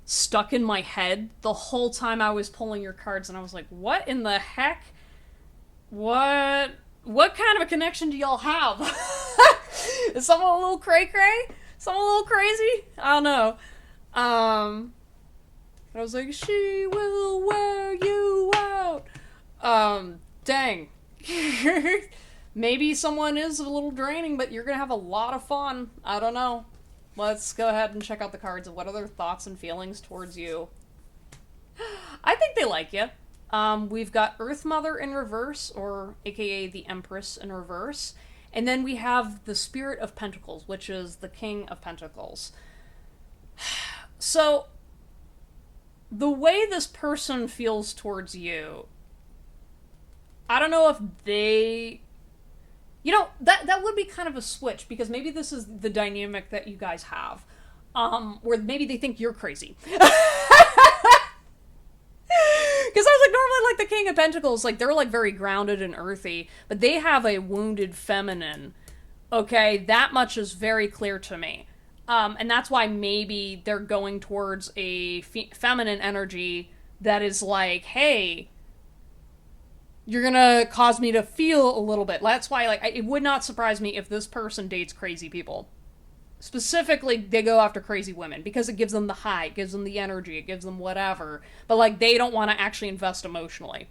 stuck in my head the whole time I was pulling your cards, and I was like, what in the heck? What kind of a connection do y'all have? Is someone a little cray-cray? Someone a little crazy? I don't know. I was like, she will wear you out. Dang. Maybe someone is a little draining, but you're gonna have a lot of fun. I don't know. Let's go ahead and check out the cards of what are their thoughts and feelings towards you. I think they like you. We've got Earth Mother in reverse, or aka the Empress in reverse. And then we have the Spirit of Pentacles, which is the King of Pentacles. So, the way this person feels towards you, I don't know if they... You know, that would be kind of a switch, because maybe this is the dynamic that you guys have. Where maybe they think you're crazy. Because I was like, normally, like, the King of Pentacles, like, they're, like, very grounded and earthy, but they have a wounded feminine. Okay, that much is very clear to me. And that's why maybe they're going towards a feminine energy that is like, hey, you're gonna cause me to feel a little bit. That's why, like, it would not surprise me if this person dates crazy people. Specifically, they go after crazy women because it gives them the high, it gives them the energy, it gives them whatever. But, like, they don't want to actually invest emotionally.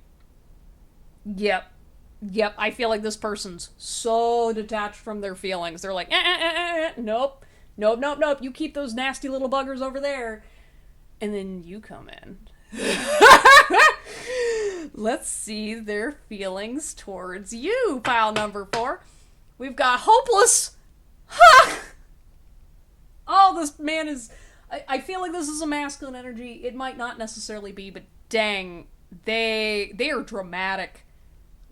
Yep, I feel like this person's so detached from their feelings. They're like, nope, you keep those nasty little buggers over there. And then you come in. Let's see their feelings towards you, pile number 4. We've got hopeless. Ha! Oh, this man is... I feel like this is a masculine energy. It might not necessarily be, but dang, they are dramatic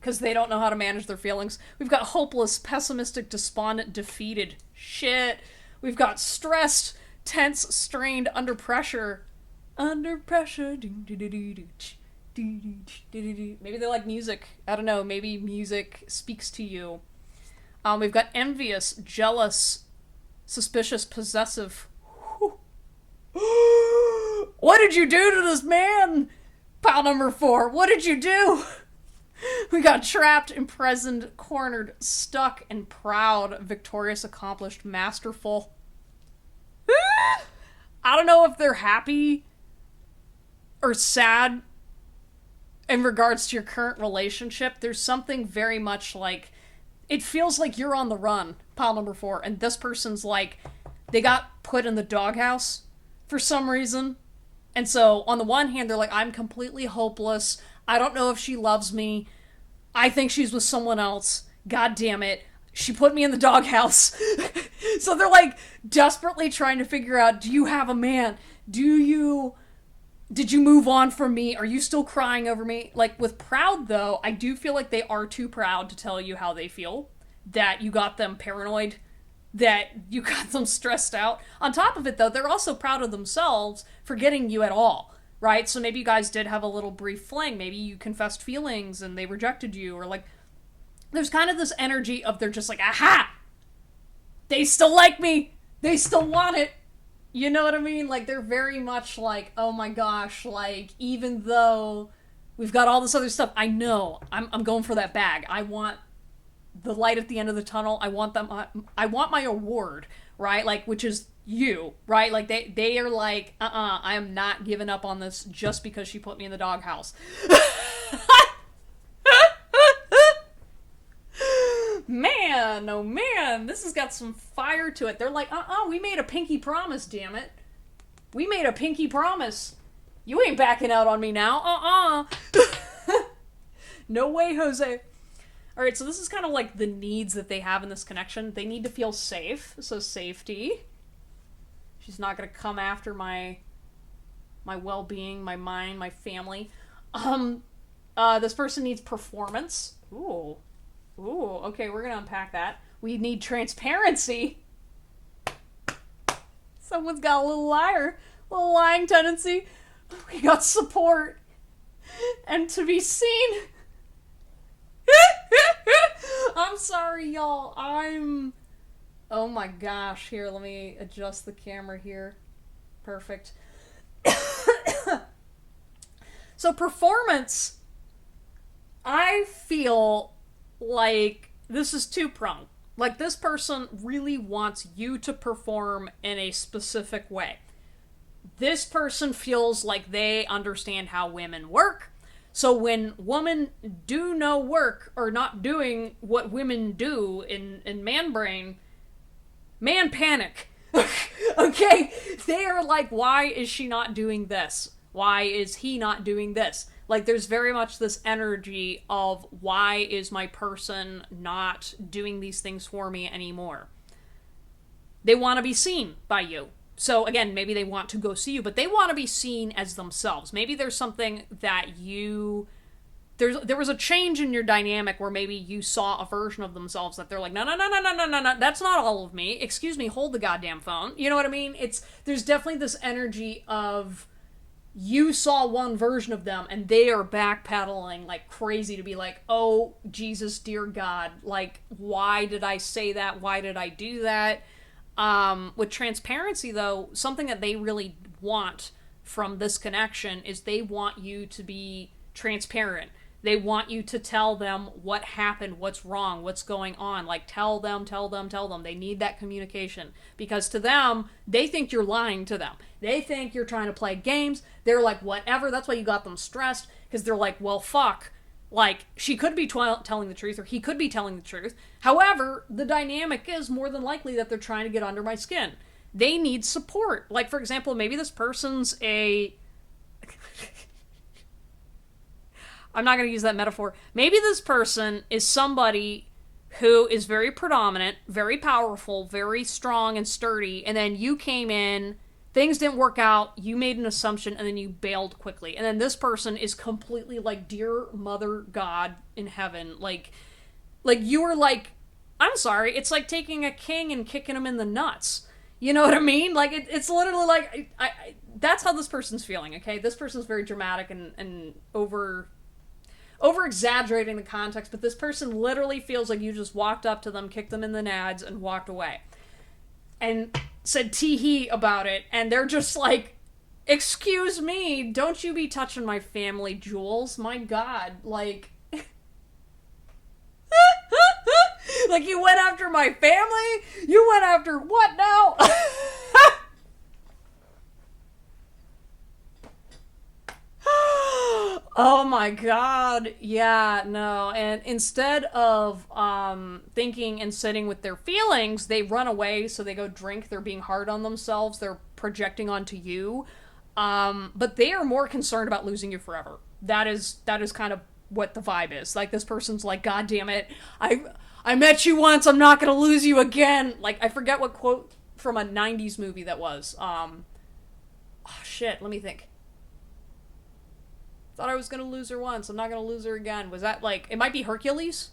because they don't know how to manage their feelings. We've got hopeless, pessimistic, despondent, defeated. Shit. We've got stressed, tense, strained, under pressure. Under pressure. Maybe they like music. I don't know. Maybe music speaks to you. We've got envious, jealous, suspicious, possessive. What did you do to this man? Pile number 4. What did you do? We got trapped, imprisoned, cornered, stuck, and proud, victorious, accomplished, masterful. I don't know if they're happy or sad in regards to your current relationship. There's something very much like, it feels like you're on the run, pile number 4, and this person's like, they got put in the doghouse for some reason. And so, on the one hand, they're like, I'm completely hopeless. I don't know if she loves me. I think she's with someone else. God damn it. She put me in the doghouse. So they're like, desperately trying to figure out, do you have a man? Did you move on from me? Are you still crying over me? Like, with proud, though, I do feel like they are too proud to tell you how they feel. That you got them paranoid. That you got them stressed out. On top of it, though, they're also proud of themselves for getting you at all. Right? So maybe you guys did have a little brief fling. Maybe you confessed feelings and they rejected you. Or, like, there's kind of this energy of they're just like, aha! They still like me! They still want it! You know what I mean? Like, they're very much like, oh my gosh, like, even though we've got all this other stuff, I know, I'm going for that bag. I want the light at the end of the tunnel. I want my award, right? Like, which is you, right? Like, they are like, I am not giving up on this just because she put me in the doghouse. Man, oh man, this has got some fire to it. They're like, we made a pinky promise, damn it. We made a pinky promise. You ain't backing out on me now. No way, Jose. All right, so this is kind of like the needs that they have in this connection. They need to feel safe, so safety. She's not going to come after my well-being, my mind, my family. This person needs performance. Ooh. Okay, we're going to unpack that. We need transparency. Someone's got a little lying tendency. We got support. And to be seen. I'm sorry, y'all. Oh my gosh. Here, let me adjust the camera here. Perfect. So performance, I feel like this is two-pronged. Like, this person really wants you to perform in a specific way. This person feels like they understand how women work. So when women do no work or not doing what women do in man brain, man panic. Okay? They are like, why is she not doing this? Why is he not doing this? Like, there's very much this energy of, why is my person not doing these things for me anymore? They want to be seen by you. So, again, maybe they want to go see you, but they want to be seen as themselves. Maybe there's something that you... There was a change in your dynamic where maybe you saw a version of themselves that they're like, no, that's not all of me. Excuse me, hold the goddamn phone. You know what I mean? There's definitely this energy of... you saw one version of them and they are backpedaling like crazy to be like, oh, Jesus, dear God, like, why did I say that? Why did I do that? With transparency, though, something that they really want from this connection is they want you to be transparent. They want you to tell them what happened, what's wrong, what's going on. Like, tell them. They need that communication. Because to them, they think you're lying to them. They think you're trying to play games. They're like, whatever. That's why you got them stressed. Because they're like, well, fuck. Like, she could be telling the truth, or he could be telling the truth. However, the dynamic is more than likely that they're trying to get under my skin. They need support. Like, for example, maybe this person's a... I'm not going to use that metaphor. Maybe this person is somebody who is very predominant, very powerful, very strong and sturdy, and then you came in, things didn't work out, you made an assumption, and then you bailed quickly. And then this person is completely like, dear Mother God in heaven, like you were like, I'm sorry, it's like taking a king and kicking him in the nuts. You know what I mean? Like, it's literally like, that's how this person's feeling, okay? This person's very dramatic and over-exaggerating the context, but this person literally feels like you just walked up to them, kicked them in the nads, and walked away. And said tee-hee about it, and they're just like, excuse me, don't you be touching my family jewels, my God, like... like, you went after my family? You went after what now? Oh my God. Yeah, no. And instead of thinking and sitting with their feelings, they run away, so they go drink. They're being hard on themselves. They're projecting onto you. But they are more concerned about losing you forever. That is kind of what the vibe is. Like, this person's like, God damn it, I met you once, I'm not gonna lose you again. Like, I forget what quote from a 90s movie that was. Oh shit, let me think. Thought I was gonna lose her once, I'm not gonna lose her again. Was that, like, it might be Hercules?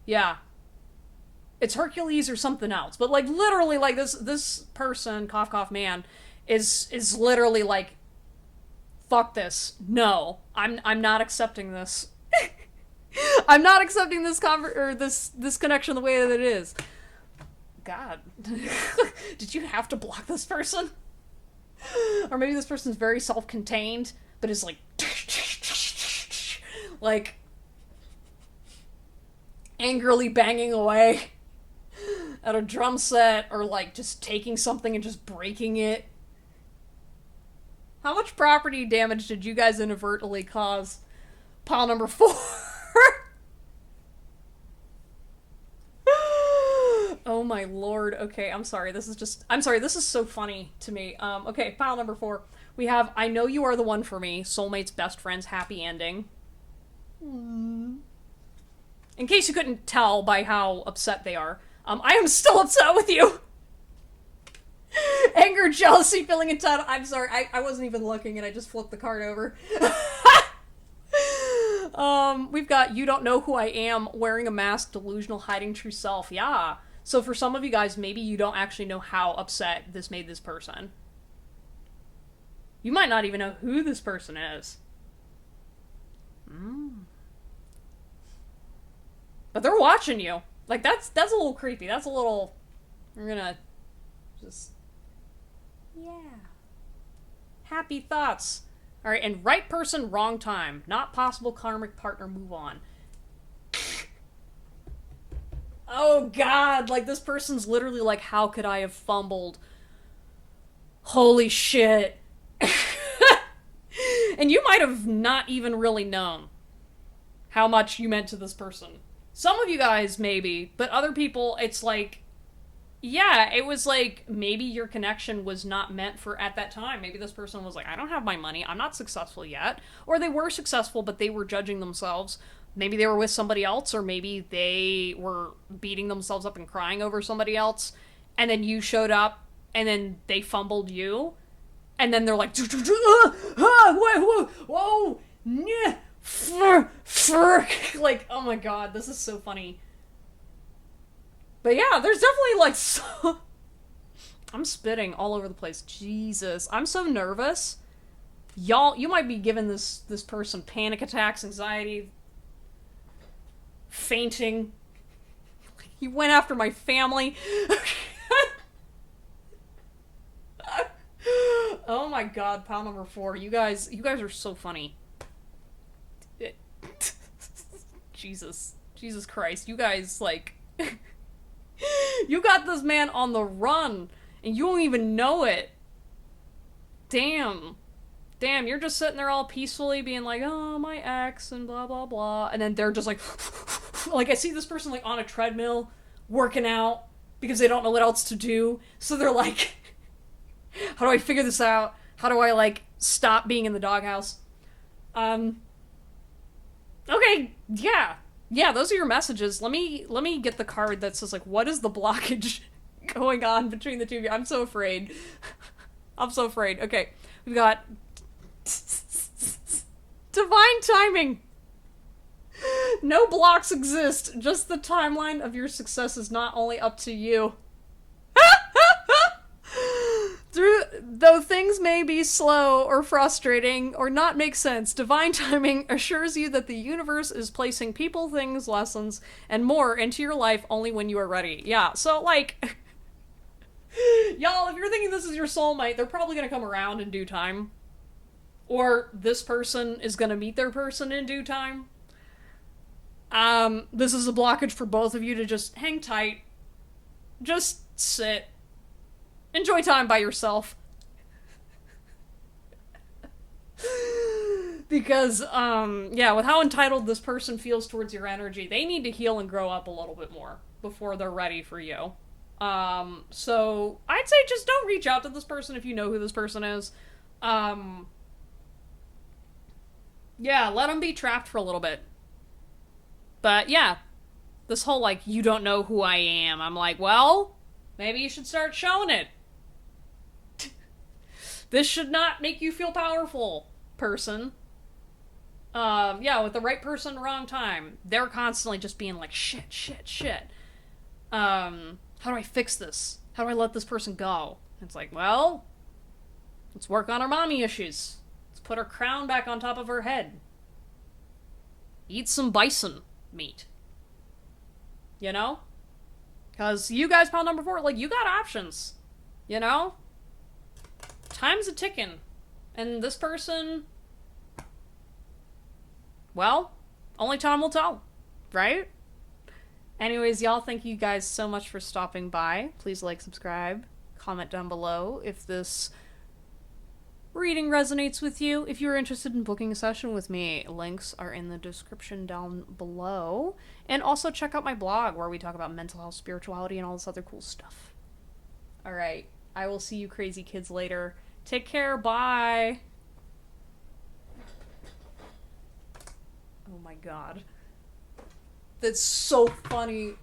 Yeah. It's Hercules or something else. But, like, literally, like, this person, cough cough man, is literally like, fuck this. No. I'm not accepting this. I'm not accepting this this connection the way that it is. God. Did you have to block this person? Or maybe this person's very self-contained, but is like... like... angrily banging away at a drum set, or like just taking something and just breaking it. How much property damage did you guys inadvertently cause? Pile number 4. Oh my lord. Okay, I'm sorry. This is so funny to me. Okay, pile number 4. We have, I know you are the one for me. Soulmates, best friends, happy ending. In case you couldn't tell by how upset they are, I am still upset with you. Anger, jealousy, feeling entitled. I'm sorry, I wasn't even looking and I just flipped the card over. We've got you don't know who I am, wearing a mask, delusional, hiding true self. Yeah. So for some of you guys, maybe you don't actually know how upset this made this person. You might not even know who this person is. But they're watching you. Like, that's a little creepy. That's a little... We're gonna just... Yeah. Happy thoughts. Alright, and right person, wrong time. Not possible karmic partner, move on. Oh god, like this person's literally like, how could I have fumbled? Holy shit. And you might have not even really known how much you meant to this person. Some of you guys, maybe, but other people, it's like, yeah, it was like, maybe your connection was not meant for at that time. Maybe this person was like, I don't have my money, I'm not successful yet. Or they were successful, but they were judging themselves. Maybe they were with somebody else, or maybe they were beating themselves up and crying over somebody else, and then you showed up, and then they fumbled you, and then they're like, whoa, yeah, like, oh my god, this is so funny. But yeah, there's definitely like so... I'm spitting all over the place. Jesus, I'm so nervous. Y'all, you might be giving this person panic attacks, anxiety, fainting. He went after my family. Oh my god, pile number 4. You guys are so funny. Jesus Christ, you guys, like... You got this man on the run, and you don't even know it. Damn, you're just sitting there all peacefully being like, oh, my ex, and blah, blah, blah. And then they're just like, like, I see this person, like, on a treadmill, working out, because they don't know what else to do. So they're like, how do I figure this out? How do I, like, stop being in the doghouse? Okay, yeah. Yeah, those are your messages. Let me get the card that says, like, what is the blockage going on between the two of you? I'm so afraid. I'm so afraid. Okay, we've got... Divine timing! No blocks exist. Just the timeline of your success is not only up to you. Though things may be slow or frustrating or not make sense, divine timing assures you that the universe is placing people, things, lessons, and more into your life only when you are ready. Yeah, so, like... Y'all, if you're thinking this is your soulmate, they're probably gonna come around in due time. Or this person is gonna meet their person in due time. This is a blockage for both of you to just hang tight. Just sit. Enjoy time by yourself. Because, yeah, with how entitled this person feels towards your energy, they need to heal and grow up a little bit more before they're ready for you. So, I'd say just don't reach out to this person if you know who this person is. Yeah, let them be trapped for a little bit. But, yeah, this whole, like, you don't know who I am, I'm like, well, maybe you should start showing it. This should not make you feel powerful, person. Yeah, with the right person, wrong time. They're constantly just being like, shit. How do I fix this? How do I let this person go? It's like, well, let's work on our mommy issues. Let's put her crown back on top of her head. Eat some bison meat. You know? Because you guys, pile number 4, like, you got options. You know? Time's a ticking. And this person... Well, only time will tell. Right? Anyways, y'all, thank you guys so much for stopping by. Please like, subscribe, comment down below if this reading resonates with you. If you're interested in booking a session with me, links are in the description down below. And also check out my blog where we talk about mental health, spirituality, and all this other cool stuff. Alright, I will see you crazy kids later. Take care, bye! Oh my god. That's so funny.